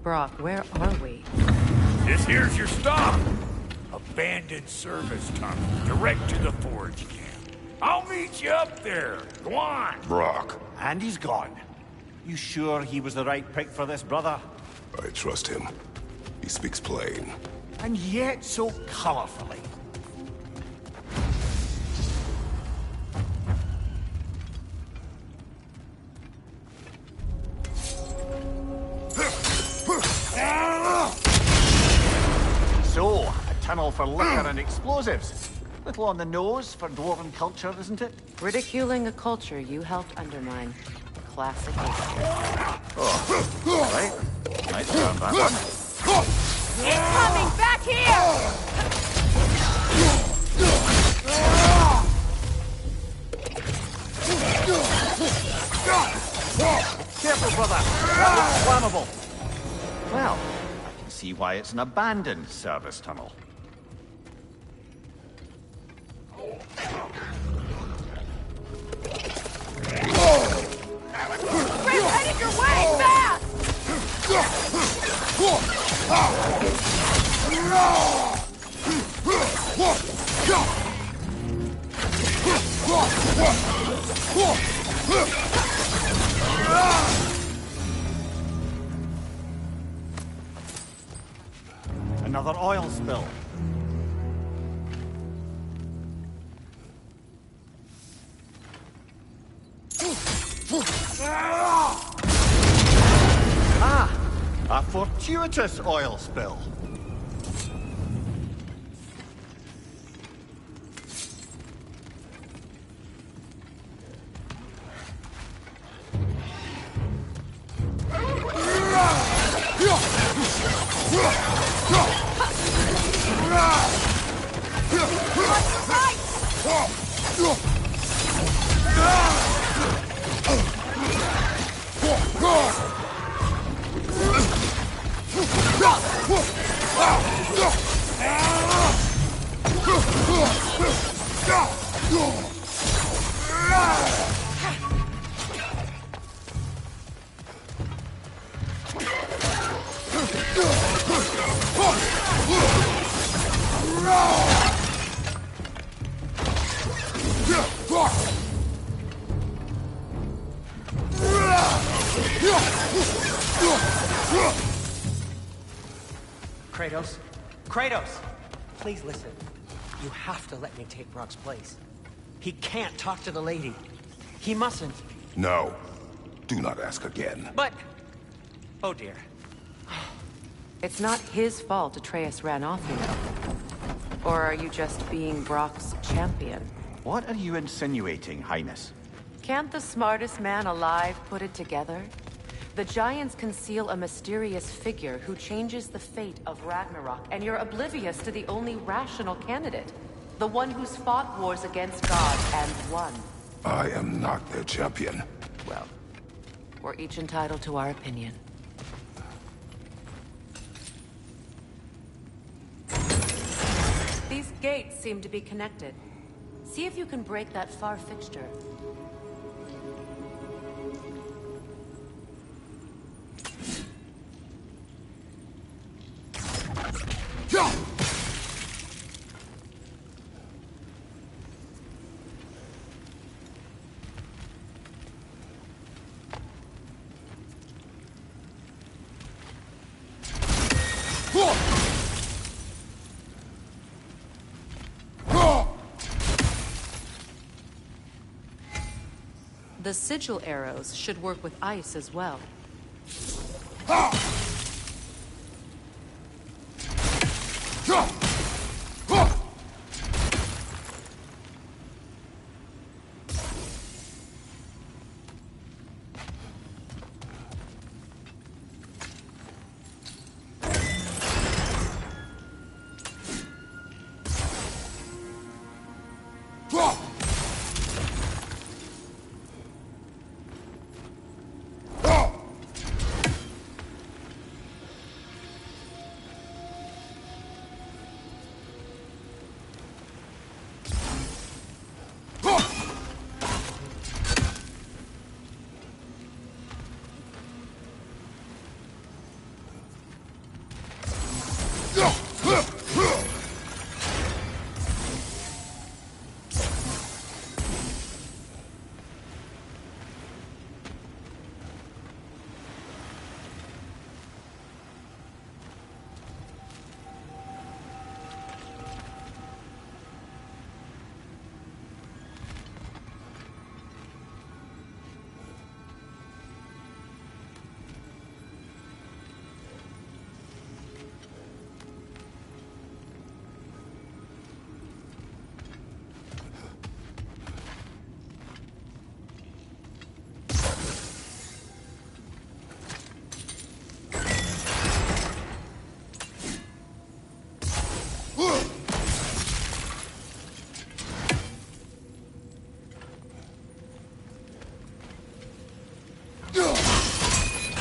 Brock, where are we? This here's your stop. Abandoned service tunnel, direct to the forge camp. I'll meet you up there. Go on. Brock. And he's gone. You sure he was the right pick for this, brother? I trust him. He speaks plain. And yet so colorfully. So, a tunnel for liquor and explosives. Little on the nose for dwarven culture, isn't it? Ridiculing a culture you helped undermine. Classic history. Oh, all right. Nice round, that one. Incoming! Back here! Careful, brother. That's flammable. Well, I can see why it's an abandoned service tunnel. Quit heading your way! Fast! Another oil spill. Ah! A fortuitous oil spill. Kratos? Kratos! Please listen. You have to let me take Brock's place. He can't talk to the lady. He mustn't. No. Do not ask again. But... Oh dear. It's not his fault Atreus ran off, you know. Or are you just being Brock's champion? What are you insinuating, Highness? Can't the smartest man alive put it together? The Giants conceal a mysterious figure who changes the fate of Ragnarok, and you're oblivious to the only rational candidate. The one who's fought wars against gods and won. I am not their champion. Well, we're each entitled to our opinion. These gates seem to be connected. See if you can break that far fixture. The sigil arrows should work with ice as well.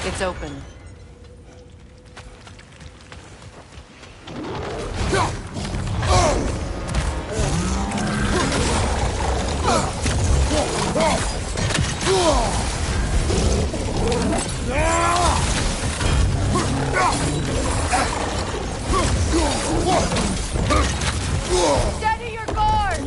It's open. Steady your guard!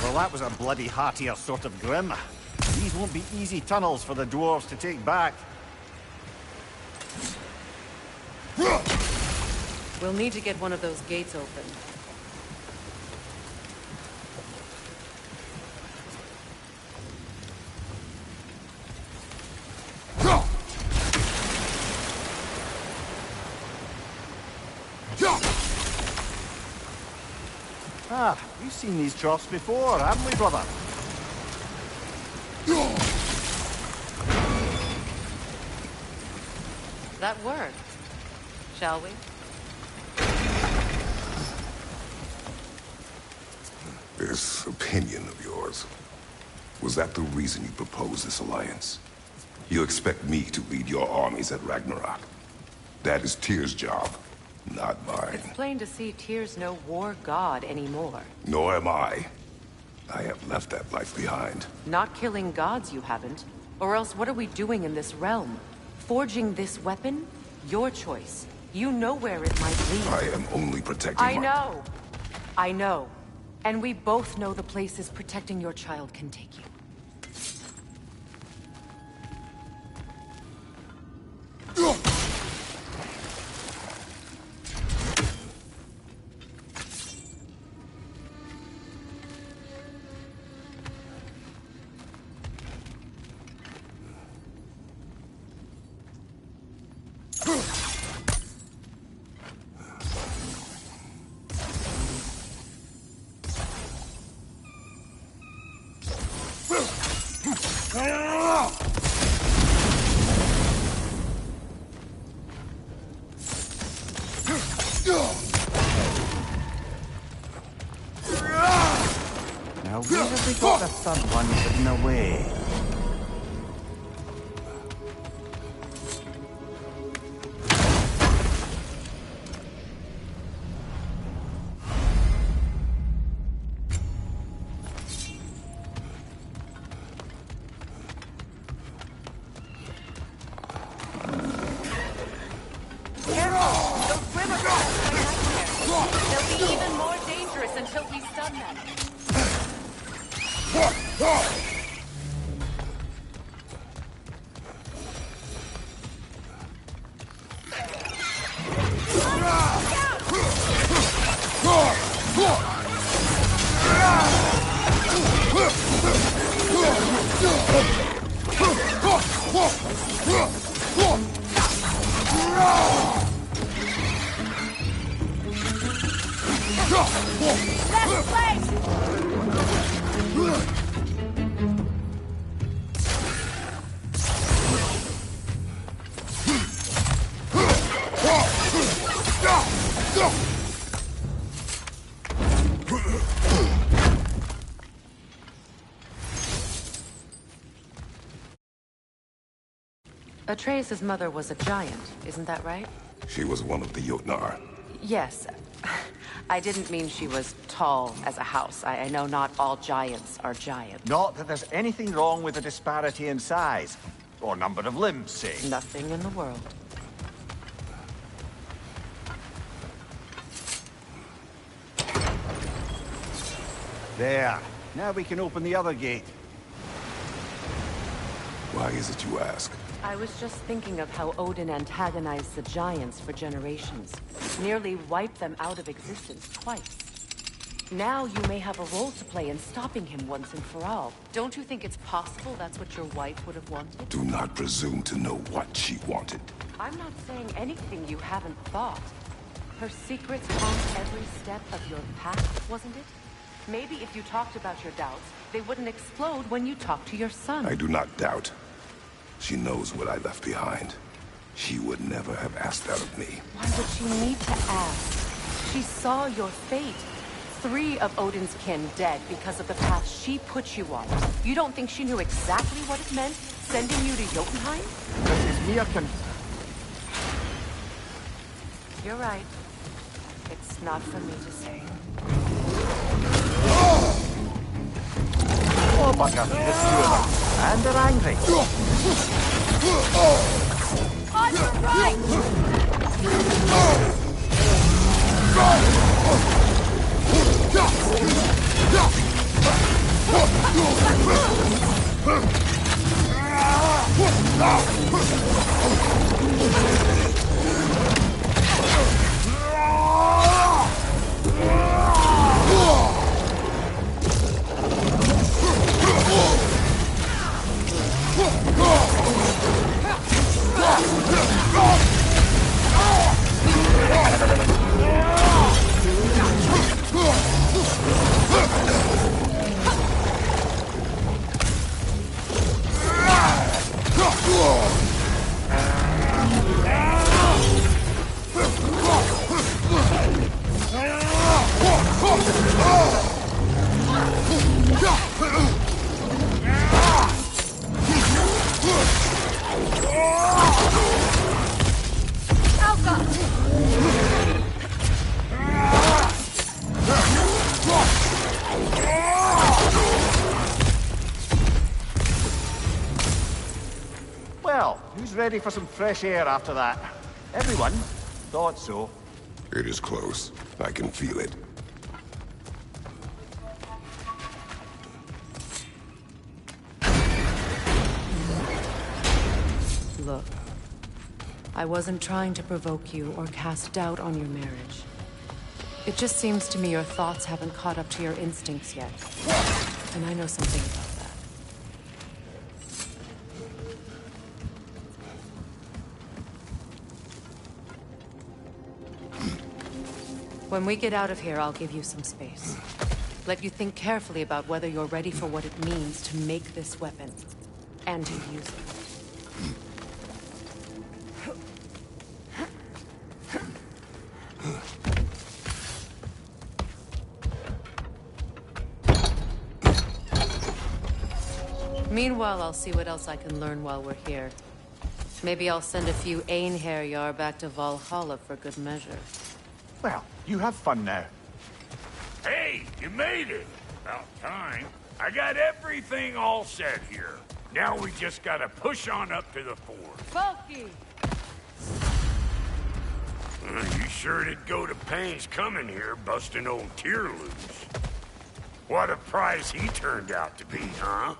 Well, that was a bloody heartier sort of grim. These won't be easy tunnels for the dwarves to take back. We'll need to get one of those gates open. Ah, we've seen these troughs before, haven't we, brother? That worked. Shall we? This opinion of yours, was that the reason you proposed this alliance? You expect me to lead your armies at Ragnarok? That is Tyr's job. Not mine. It's plain to see Tyr's no war god anymore. Nor am I. I have left that life behind. Not killing gods, you haven't. Or else what are we doing in this realm? Forging this weapon? Your choice. You know where it might lead. I am only protecting I know. I know. And we both know the places protecting your child can take you. Now, where have we got the third one hidden away? They'll be even more dangerous until we stun them. Left flank! Atreus' mother was a giant, isn't that right? She was one of the Jotnar. Yes. I didn't mean she was tall as a house. I know not all giants are giants. Not that there's anything wrong with the disparity in size. Or number of limbs, say. Nothing in the world. There. Now we can open the other gate. Why is it you ask? I was just thinking of how Odin antagonized the giants for generations. Nearly wiped them out of existence twice. Now you may have a role to play in stopping him once and for all. Don't you think it's possible that's what your wife would have wanted? Do not presume to know what she wanted. I'm not saying anything you haven't thought. Her secrets haunt every step of your path, wasn't it? Maybe if you talked about your doubts, they wouldn't explode when you talked to your son. I do not doubt. She knows what I left behind. She would never have asked that of me. Why would she need to ask? She saw your fate. 3 of Odin's kin dead because of the path she put you on. You don't think she knew exactly what it meant, sending you to Jotunheim? This is mere You're right. It's not for me to say. Oh, bugger. There's 2 of them. And they're angry. On your right! Well, who's ready for some fresh air after that? Everyone? Thought so. It is close. I can feel it. Look, I wasn't trying to provoke you or cast doubt on your marriage. It just seems to me your thoughts haven't caught up to your instincts yet. And I know something about that. When we get out of here, I'll give you some space. Let you think carefully about whether you're ready for what it means to make this weapon, and to use it. Meanwhile, I'll see what else I can learn while we're here. Maybe I'll send a few Einherjar back to Valhalla for good measure. Well, you have fun now. Hey, you made it. About time. I got everything all set here. Now we just gotta push on up to the fort. Bulky! You sure did go to pains coming here, busting old Tyr loose. What a prize he turned out to be, huh?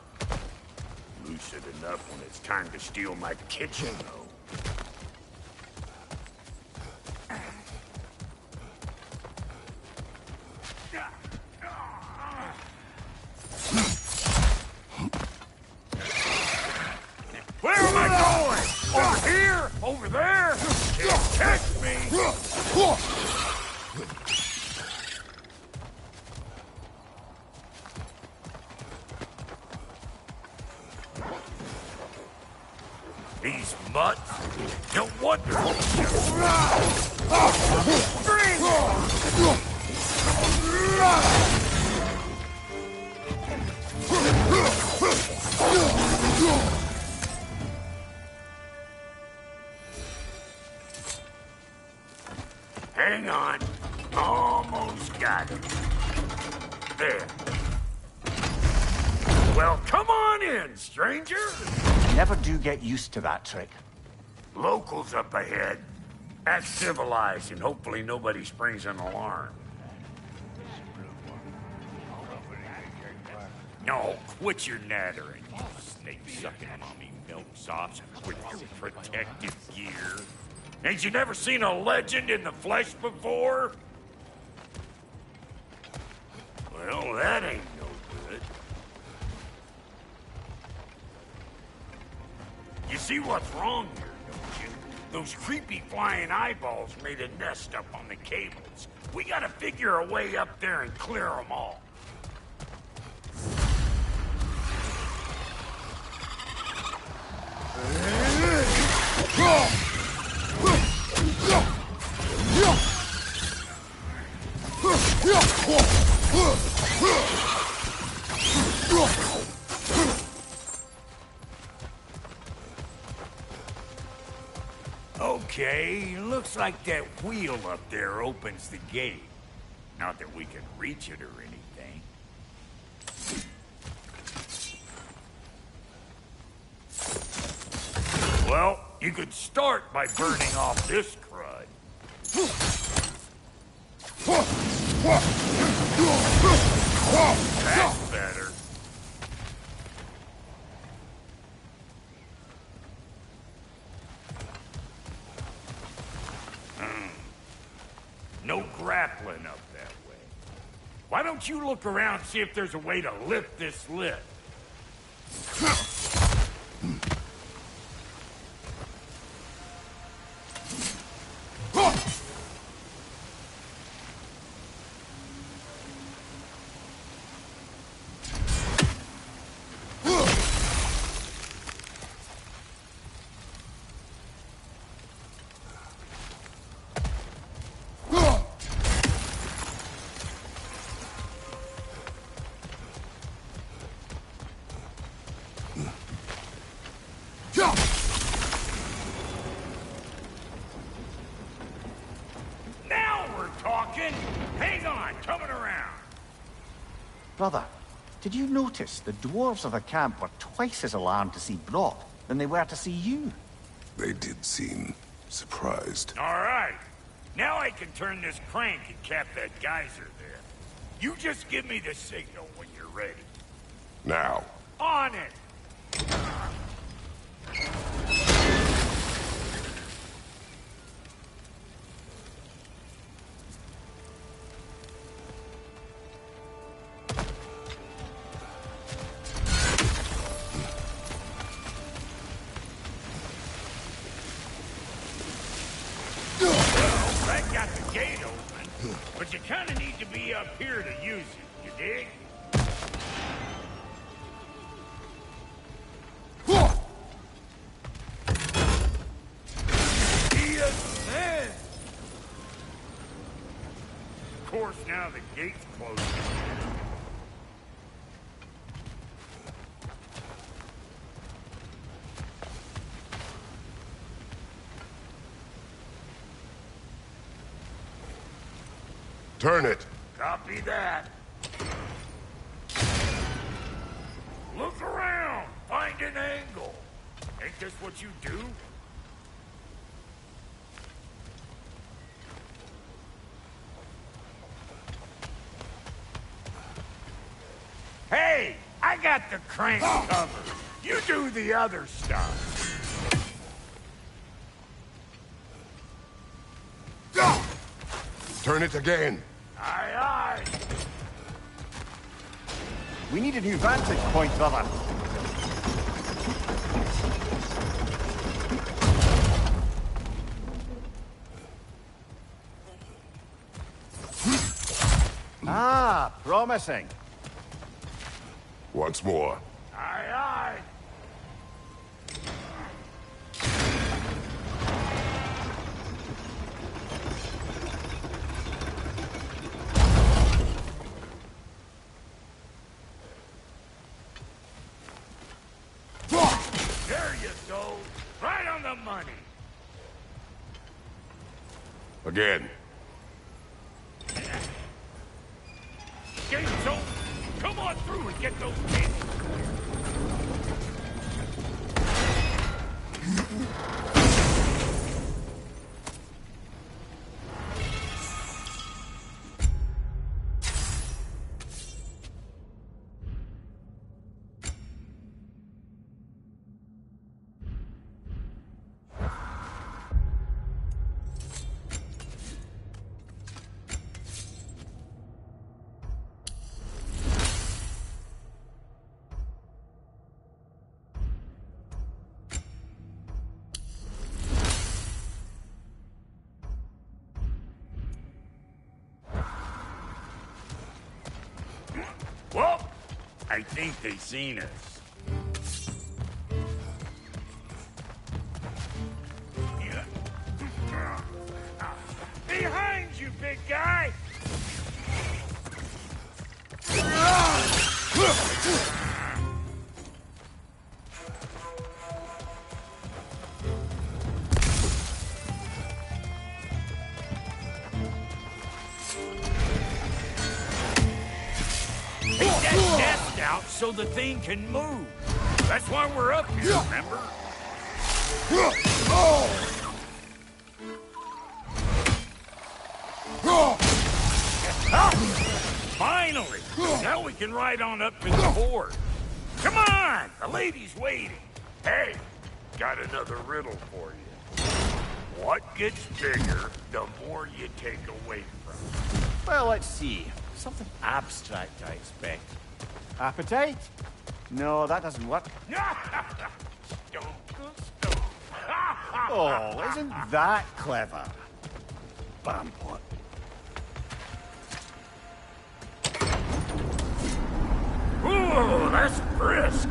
Lucid enough when it's time to steal my kitchen, though. Where am I going? Over here? Over there? Can't catch me! These mutts? No wonder they Hang on. Almost got it. There. Well, come on in, stranger. Never do get used to that trick. Locals up ahead. Act civilized, and hopefully nobody springs an alarm. No, quit your nattering, you snake-sucking mommy milksops with your protective gear. Ain't you never seen a legend in the flesh before? Well, that ain't no good. You see what's wrong here, don't you? Those creepy flying eyeballs made a nest up on the cables. We gotta figure a way up there and clear them all. Okay, looks like that wheel up there opens the gate. Not that we can reach it or anything. Well, you could start by burning off this crud. That's better. No grappling up that way. Why don't you look around and see if there's a way to lift this lid? Hang on, coming around. Brother, did you notice the dwarves of the camp were twice as alarmed to see Brock than they were to see you. They did seem surprised. All right. Now I can turn this crank and cap that geyser there. You just give me the signal when you're ready. Now. On it! That got the gate open, but you kind of need to be up here to use it, you dig? Of course, now the gate's closed. Turn it. Copy that. Look around. Find an angle. Ain't this what you do? Hey, I got the crank covered. You do the other stuff. Turn it again. Aye, aye. We need a new vantage point, brother. Ah, promising. Once more. Aye, aye. There you go. Right on the money. Again. Gate's open. Come on through and get those kids. Well, I think they seen us. Behind you, big guy! Out so the thing can move. That's why we're up here, remember? Finally! Now we can ride on up to the board. Come on! The lady's waiting. Hey, got another riddle for you. What gets bigger the more you take away from it? Well, let's see. Something abstract, I expect. Appetite? No, that doesn't work. Oh, isn't that clever? Bampot. Ooh, that's brisk.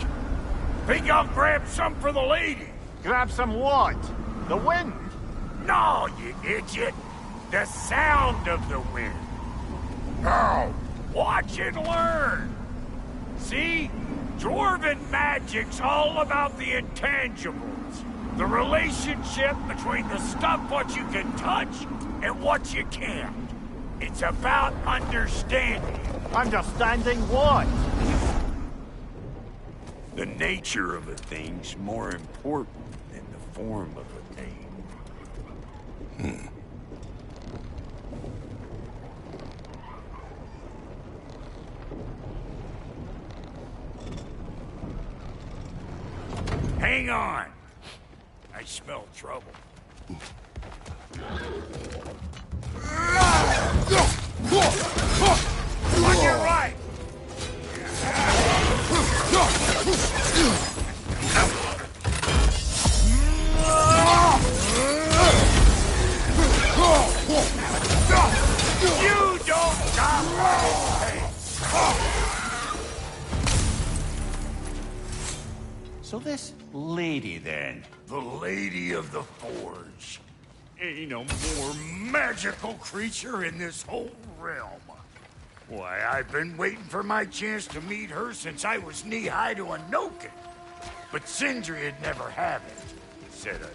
Think I'll grab some for the lady. Grab some what? The wind? No, you idiot. The sound of the wind. How? Watch and learn. See? Dwarven magic's all about the intangibles. The relationship between the stuff what you can touch and what you can't. It's about understanding. Understanding what? The nature of a thing's more important than the form of a thing. Hang on! I smell trouble. On your right! You don't stop me! So this lady, then? The Lady of the Forge. Ain't a more magical creature in this whole realm. Why, I've been waiting for my chance to meet her since I was knee-high to a Noken. But Sindri'd never have it, said I.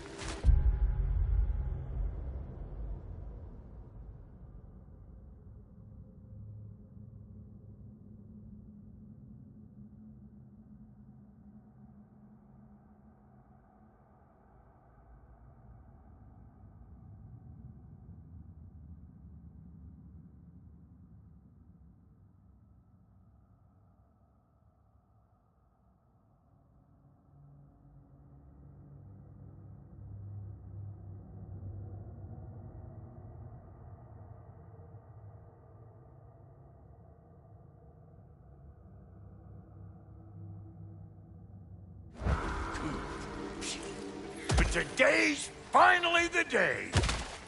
But today's finally the day.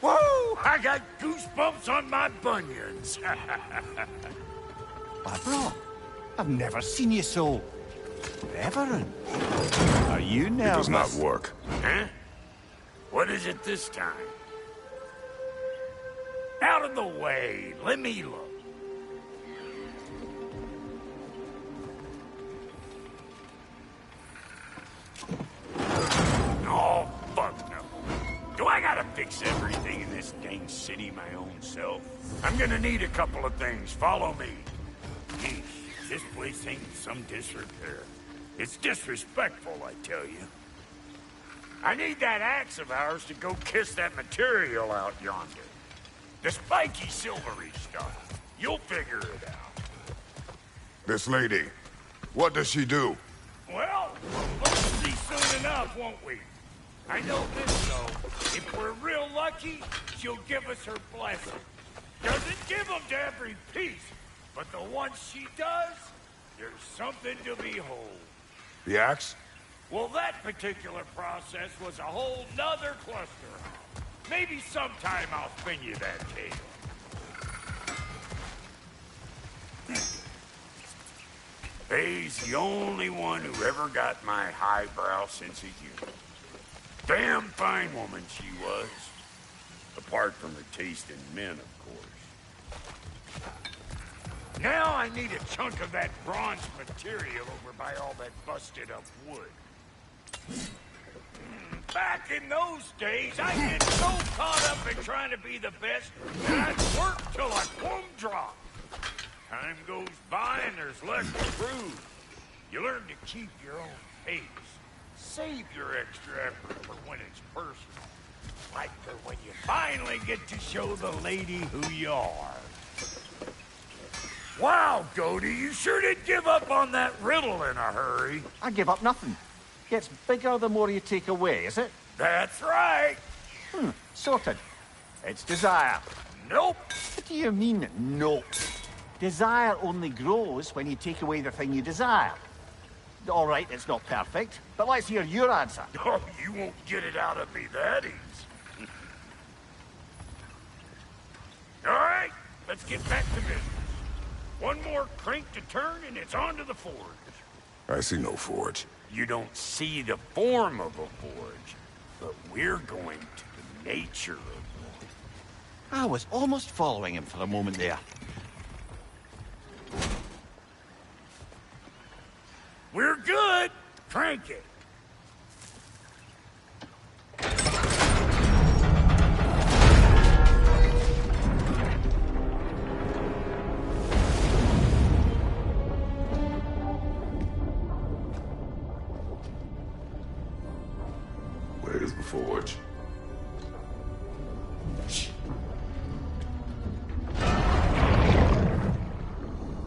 Woo! I got goosebumps on my bunions. Barbara, I've never seen you so reverent. Are you nervous? It does not work. Huh? What is it this time? Out of the way. Let me look. Oh, fuck no. Do I gotta fix everything in this dang city my own self? I'm gonna need a couple of things. Follow me. Yeesh, this place ain't in some disrepair. It's disrespectful, I tell you. I need that axe of ours to go kiss that material out yonder. The spiky silvery stuff. You'll figure it out. This lady, what does she do? Well, we'll see soon enough, won't we? I know this, though. If we're real lucky, she'll give us her blessing. Doesn't give them to every piece, but the ones she does, there's something to behold. The axe? Well, that particular process was a whole nother cluster. Maybe sometime I'll spin you that tale. Faye's the only one who ever got my highbrow sense of humor. Damn fine woman she was. Apart from her taste in men, of course. Now I need a chunk of that bronze material over by all that busted up wood. Back in those days, I get so caught up in trying to be the best that I'd work till I plumb drop. Time goes by and there's less to prove. You learn to keep your own pace. Save your extra effort for when it's personal. Like for when you finally get to show the lady who you are. Wow, Goldie, you sure did give up on that riddle in a hurry. I give up nothing. Gets bigger the more you take away, is it? That's right. Sorted. It's desire. Nope. What do you mean, nope? Desire only grows when you take away the thing you desire. All right, it's not perfect, but let's hear your answer. Oh, you won't get it out of me that easy. All right, let's get back to business. One more crank to turn and it's on to the forge. I see no forge. You don't see the form of a forge, but we're going to the nature of one. I was almost following him for a moment there. We're good. Crank it. There's the forge.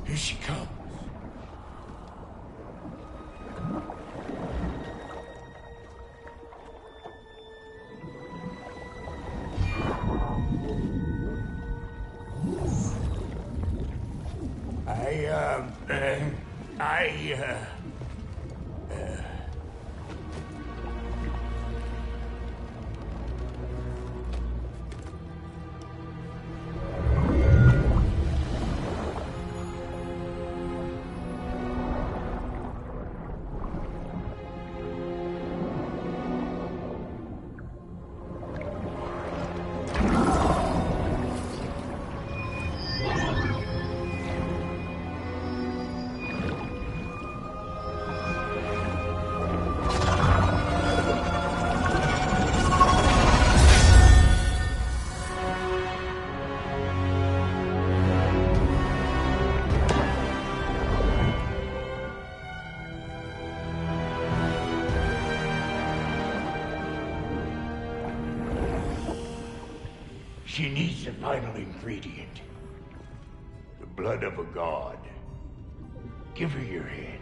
Here she comes. She needs the final ingredient. The blood of a god. Give her your hand.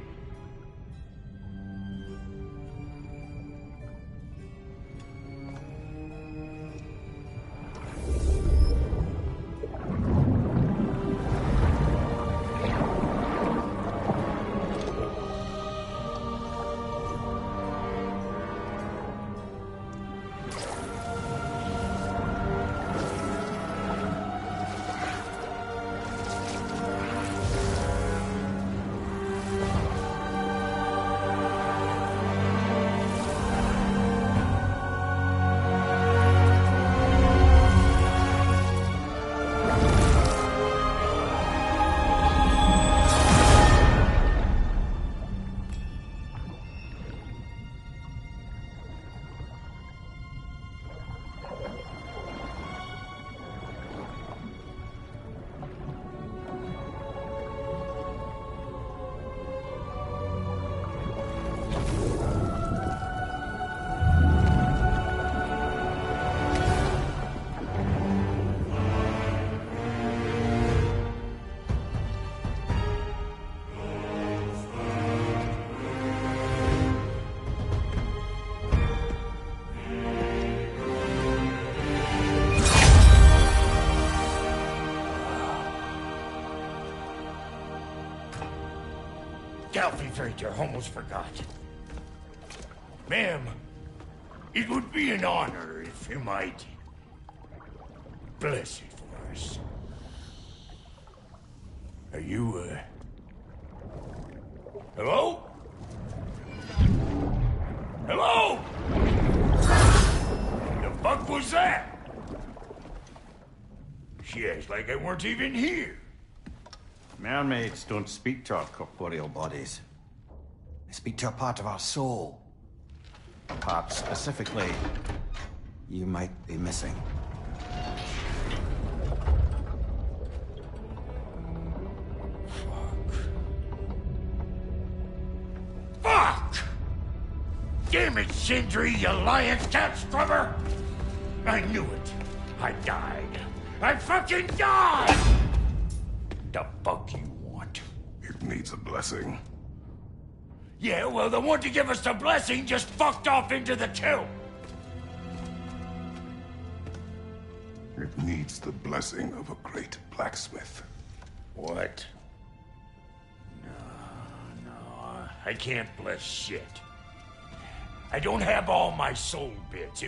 I almost forgot. Ma'am, it would be an honor if you might bless it for us. Are you, hello? Hello? The fuck was that? She acts like I weren't even here. Mermaids don't speak to our corporeal bodies. They speak to a part of our soul. A part specifically you might be missing. Fuck! Damn it, Sindri, you lion cat scrubber! I knew it. I died. I fucking died! The fuck you want? It needs a blessing. Yeah, well, the one to give us the blessing just fucked off into the tomb. It needs the blessing of a great blacksmith. What? No, I can't bless shit. I don't have all my soul bits.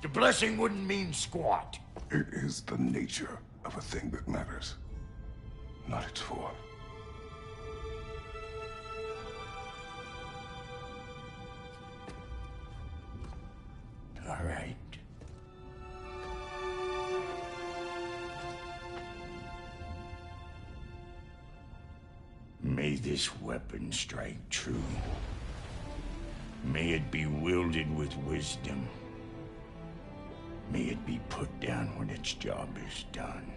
The blessing wouldn't mean squat. It is the nature of a thing that matters, not its form. All right. May this weapon strike true. May it be wielded with wisdom. May it be put down when its job is done.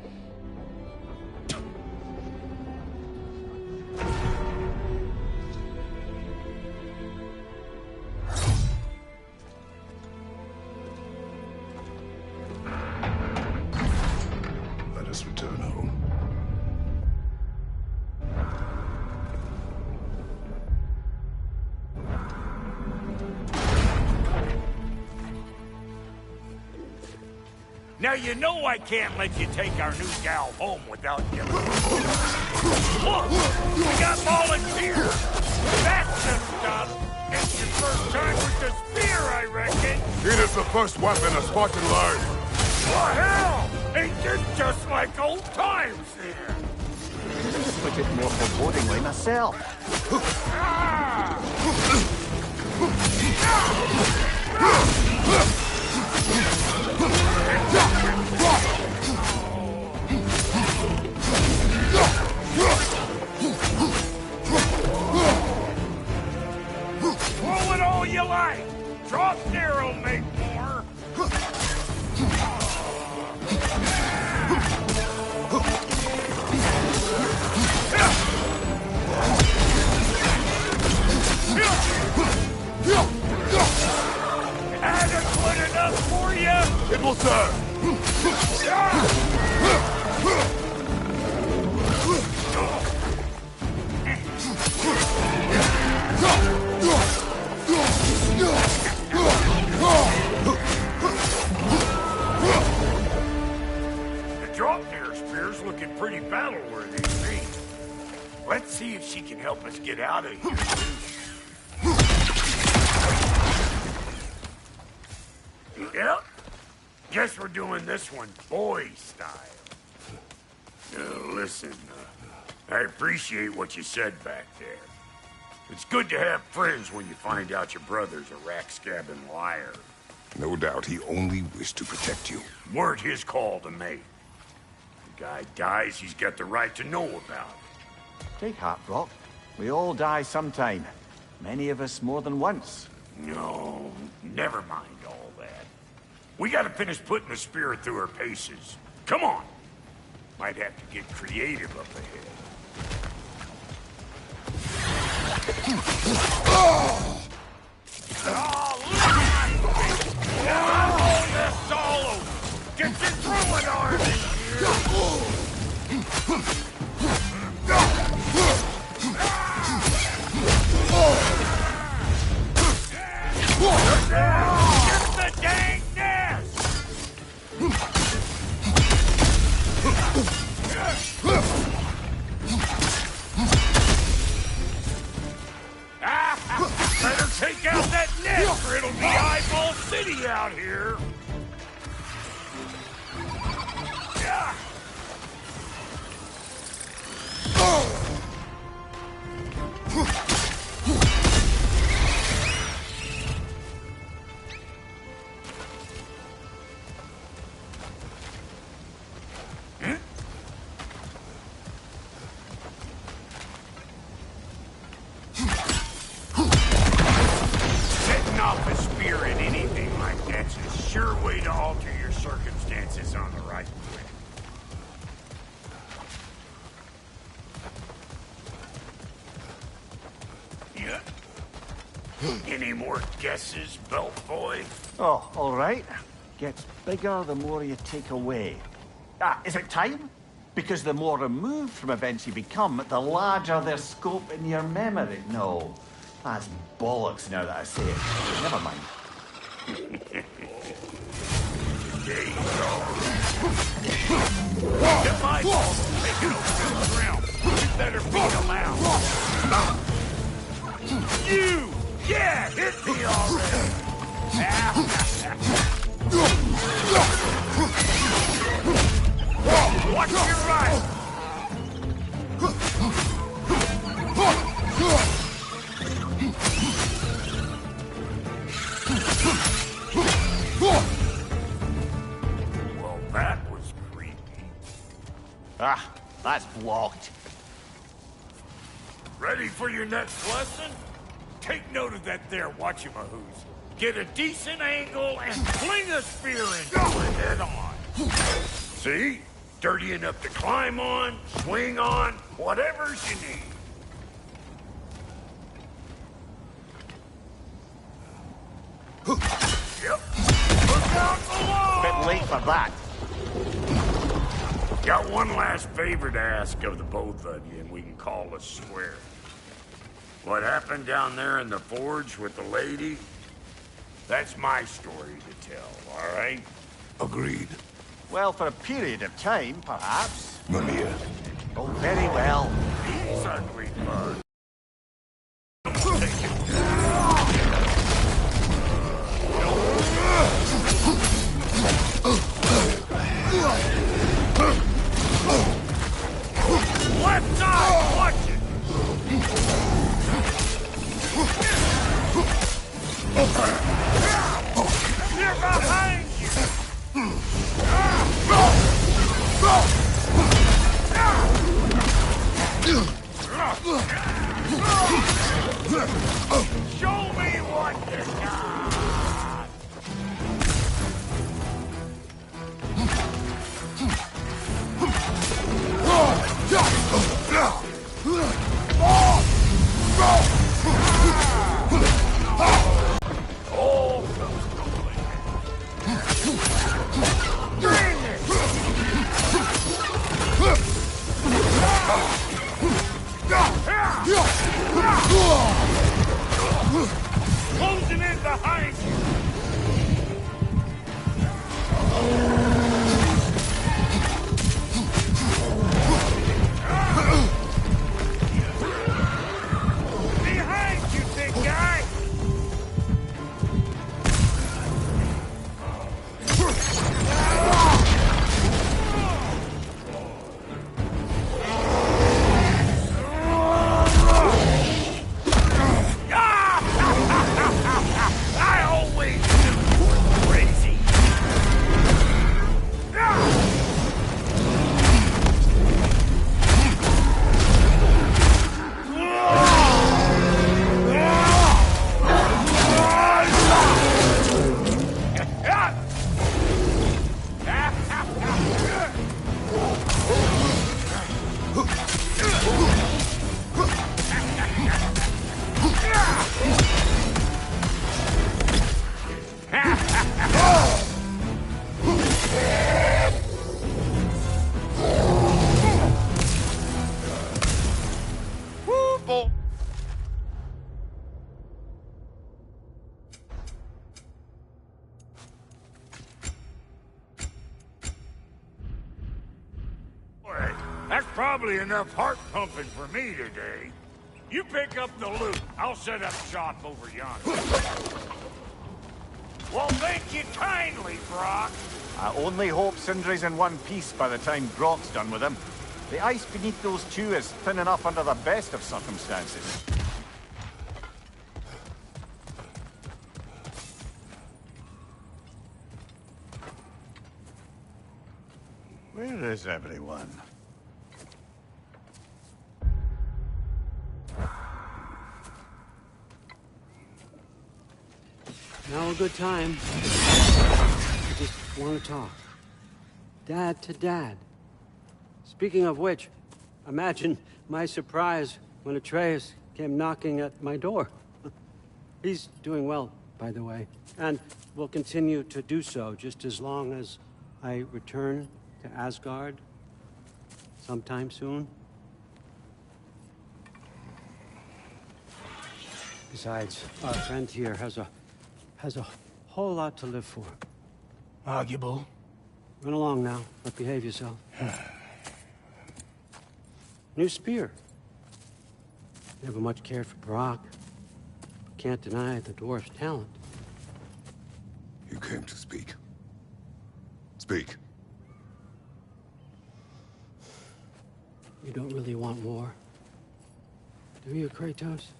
Now you know I can't let you take our new gal home without giving her. Look, we got volunteers. That's the stuff. It's your first time with the spear, I reckon. It is the first weapon a Spartan learned. What hell? Ain't this just like old times then? Look at more forebodingly myself. Throw it all you like. Drop narrow, make more. Adequate enough for you? It will serve. The drop-near spear's looking pretty battle-worthy to me. Let's see if she can help us get out of here. Yep. Guess we're doing this one boy style. Listen, I appreciate what you said back there. It's good to have friends when you find out your brother's a rack-scabbing liar. No doubt he only wished to protect you. Weren't his call to make. The guy dies, he's got the right to know about it. Take heart, Brock. We all die sometime. Many of us more than once. No, never mind all that. We gotta finish putting the spirit through her paces. Come on! Might have to get creative up ahead. Oh, I'm on this solo! Get your throwing arm in Get the dang nest! Better take out that net, or it'll be Eyeball City out here. Setting off a spear in anything like that's a sure way to alter your circumstances on the right foot. Yeah. Any more guesses, belt boy? Oh, all right. Gets bigger the more you take away. Is it time? Because the more removed from events you become, the larger their scope in your memory. No, that's bollocks now that I say it. Never mind. There you go. Get my ball taking over the ground. You better beat him out. You! Yeah, hit me already! Watch your right! Well, that was creepy. That's blocked. Ready for your next lesson? Take note of that there watchamahoos. Get a decent angle and fling a spear into it head on. See? Dirty enough to climb on, swing on, whatever you need. Yep. Look out below! Bit late for that. Got one last favor to ask of the both of you, and we can call us square. What happened down there in the forge with the lady? That's my story to tell, all right? Agreed. Well, for a period of time, perhaps. Mimir. Oh, very well. He's ugly bug. Left side, watch it! They're behind you! Show me what you got! Closing in behind you! Behind you, big guy! I always knew crazy. Woo, boy. Boy, that's probably enough heart pumping for me today. You pick up the loot. I'll set up shop over yonder. Well, thank you kindly, Brock. I only hope Sindri's in one piece by the time Brock's done with him. The ice beneath those two is thin enough under the best of circumstances. Where is everyone? Now a good time. I just want to talk. Dad to Dad. Speaking of which, imagine my surprise when Atreus came knocking at my door. He's doing well, by the way, and will continue to do so just as long as I return to Asgard sometime soon. Besides, our friend here has a whole lot to live for. Arguable. Run along now, but behave yourself. New spear. Never much cared for Brock. But can't deny the dwarf's talent. You came to speak. Speak. You don't really want war, do you, Kratos?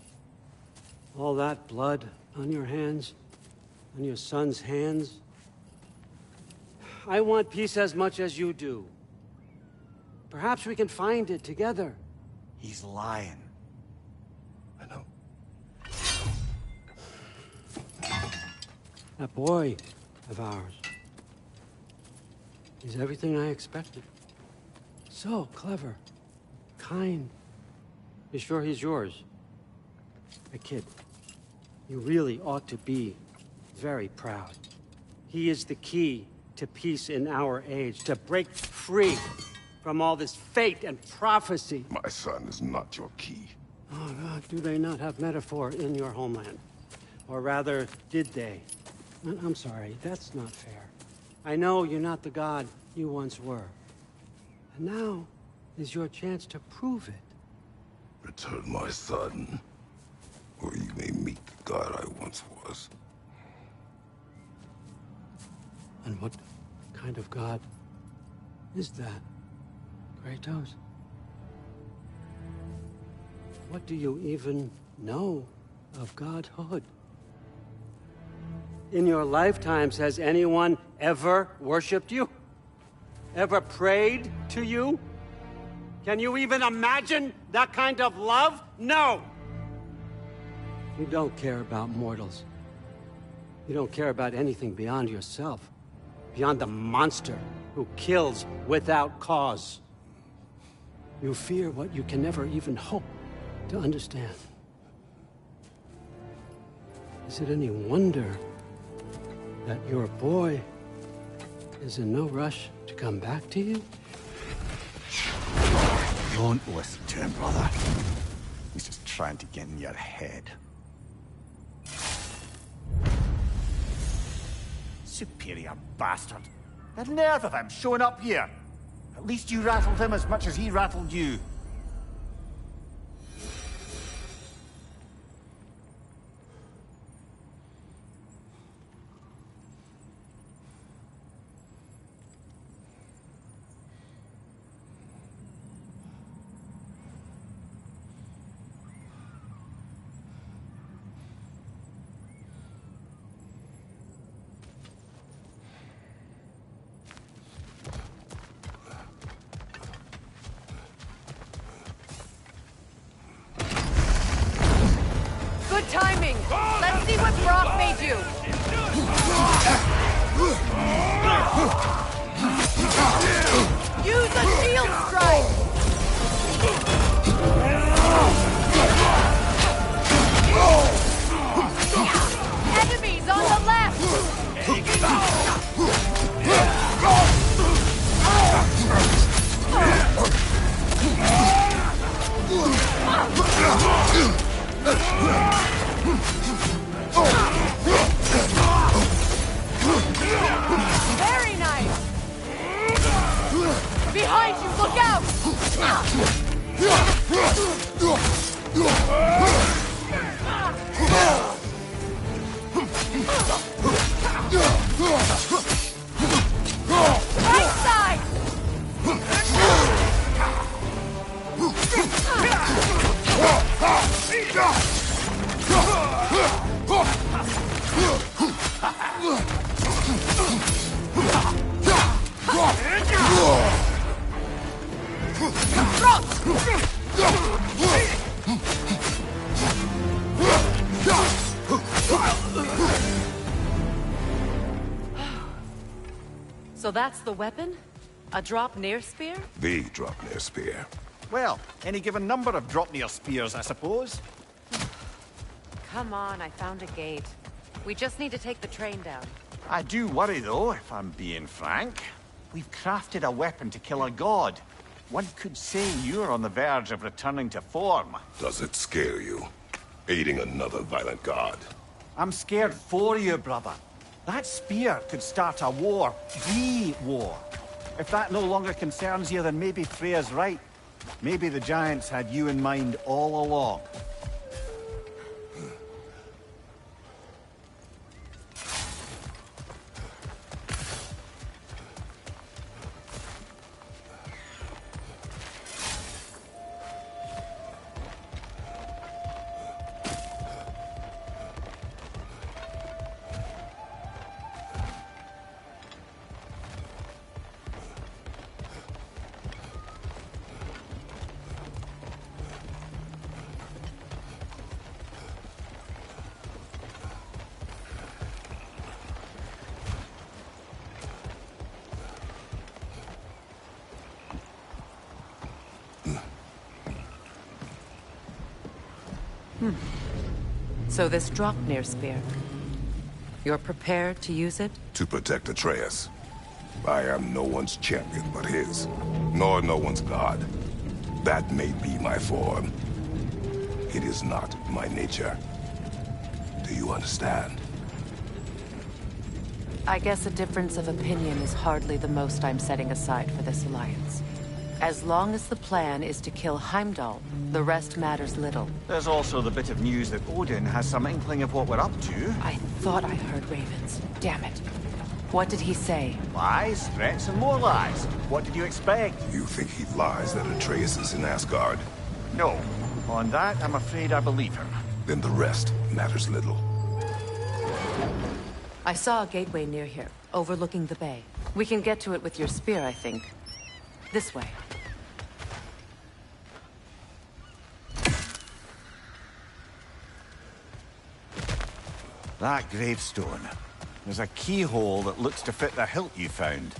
All that blood on your hands, on your son's hands. I want peace as much as you do. Perhaps we can find it together. He's lying. I know. That boy of ours. He's everything I expected. So clever. Kind. You sure he's yours? A kid. You really ought to be very proud. He is the key to peace in our age, to break free from all this fate and prophecy. My son is not your key. Oh, God, do they not have metaphor in your homeland? Or rather, did they? I'm sorry, that's not fair. I know you're not the god you once were. And now is your chance to prove it. Return my son, or you may meet the god I once was. And what kind of god is that, Kratos? What do you even know of godhood? In your lifetimes, has anyone ever worshipped you? Ever prayed to you? Can you even imagine that kind of love? No! You don't care about mortals. You don't care about anything beyond yourself. Beyond the monster who kills without cause. You fear what you can never even hope to understand. Is it any wonder that your boy is in no rush to come back to you? Don't listen to him, brother. He's just trying to get in your head. Superior bastard. The nerve of him showing up here. At least you rattled him as much as he rattled you. Good timing. Let's see what Brock made you. Use a shield strike. Enemies on the left. Very nice. Behind you, look out. Right side. So that's the weapon? A drop near spear? The Draupnir spear. Well, any given number of Draupnir spears, I suppose. Come on, I found a gate. We just need to take the train down. I do worry, though, if I'm being frank. We've crafted a weapon to kill a god. One could say you're on the verge of returning to form. Does it scare you? Aiding another violent god? I'm scared for you, brother. That spear could start a war. The war. If that no longer concerns you, then maybe Freya's right. Maybe the Giants had you in mind all along. So this Draupnir spear, you're prepared to use it? To protect Atreus. I am no one's champion but his, nor no one's god. That may be my form. It is not my nature. Do you understand? I guess a difference of opinion is hardly the most I'm setting aside for this alliance. As long as the plan is to kill Heimdall, the rest matters little. There's also the bit of news that Odin has some inkling of what we're up to. I thought I heard ravens. Damn it. What did he say? Lies, threats, and more lies. What did you expect? You think he lies that Atreus is in Asgard? No. On that, I'm afraid I believe him. Then the rest matters little. I saw a gateway near here, overlooking the bay. We can get to it with your spear, I think. This way. That gravestone. There's a keyhole that looks to fit the hilt you found.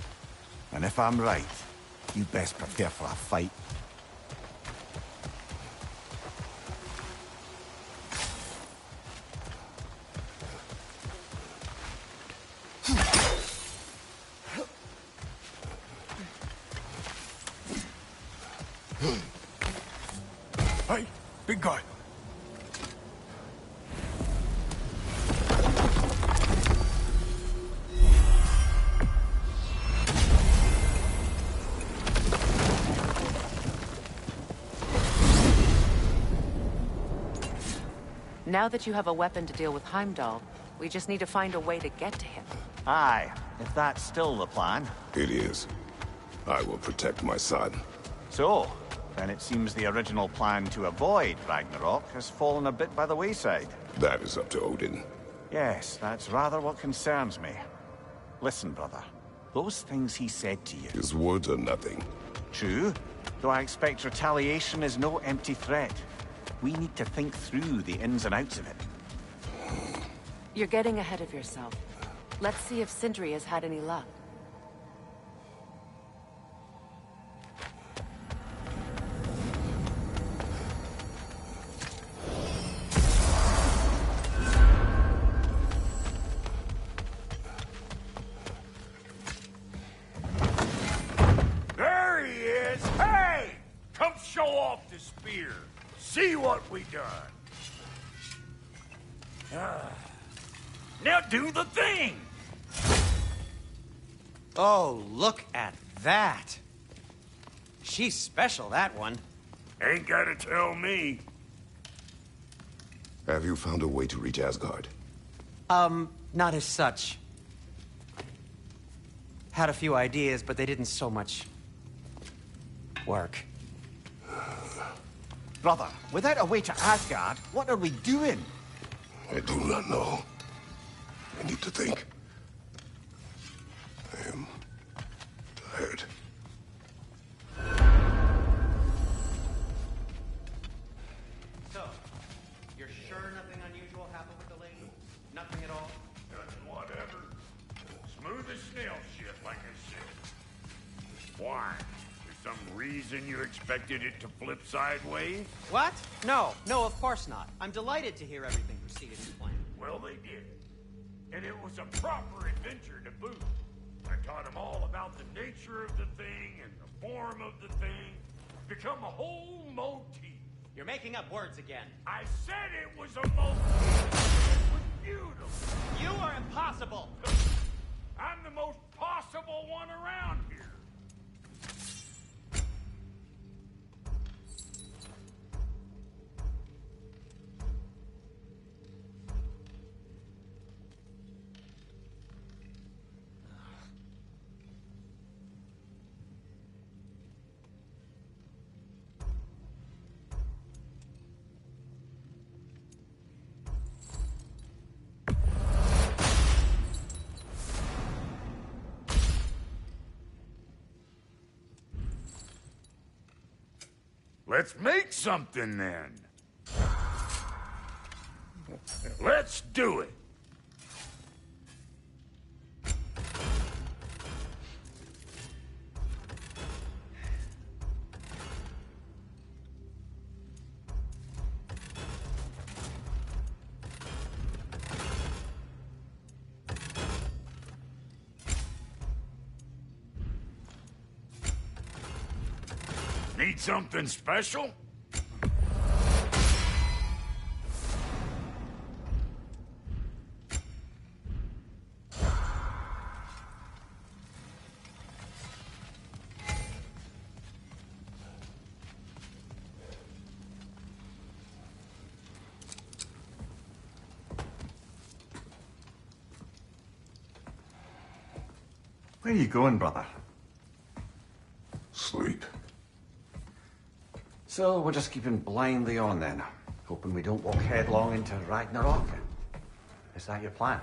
And if I'm right, you best prepare for a fight. Hey, big guy. Now that you have a weapon to deal with Heimdall, we just need to find a way to get to him. Aye, if that's still the plan. It is. I will protect my son. So, then it seems the original plan to avoid Ragnarok has fallen a bit by the wayside. That is up to Odin. Yes, that's rather what concerns me. Listen, brother. Those things he said to you... His words are nothing. True, though I expect retaliation is no empty threat. We need to think through the ins and outs of it. You're getting ahead of yourself. Let's see if Sindri has had any luck. There he is! Hey! Come show off the spear. See what we done. Now do the thing! Oh, look at that. She's special, that one. Ain't gotta tell me. Have you found a way to reach Asgard? Not as such. Had a few ideas, but they didn't so much work. Brother, without a way to Asgard, what are we doing? I do not know. I need to think. I am tired. So, you're sure nothing unusual happened with the lady? Nothing at all? Nothing whatever. Smooth as snail shit, like I said. Why? There's some reason you expected it to flip sideways? What? No, of course not. I'm delighted to hear everything proceeded as planned. Well, they did. And it was a proper adventure to boot. I taught them all about the nature of the thing and the form of the thing. Become a whole motif. You're making up words again. I said it was a motif. It was beautiful. You are impossible. I'm the most possible one around here. Let's make something then. Let's do it. Need something special? Where are you going, brother? Sleep. So we're just keeping blindly on then, hoping we don't walk headlong into Ragnarok. Is that your plan?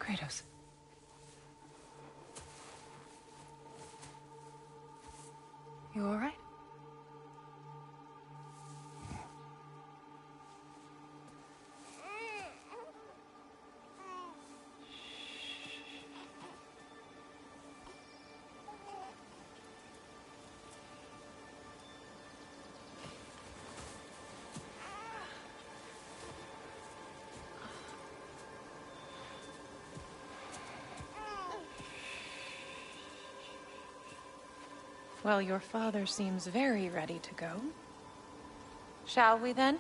Kratos. You all right? Well, your father seems very ready to go. Shall we then?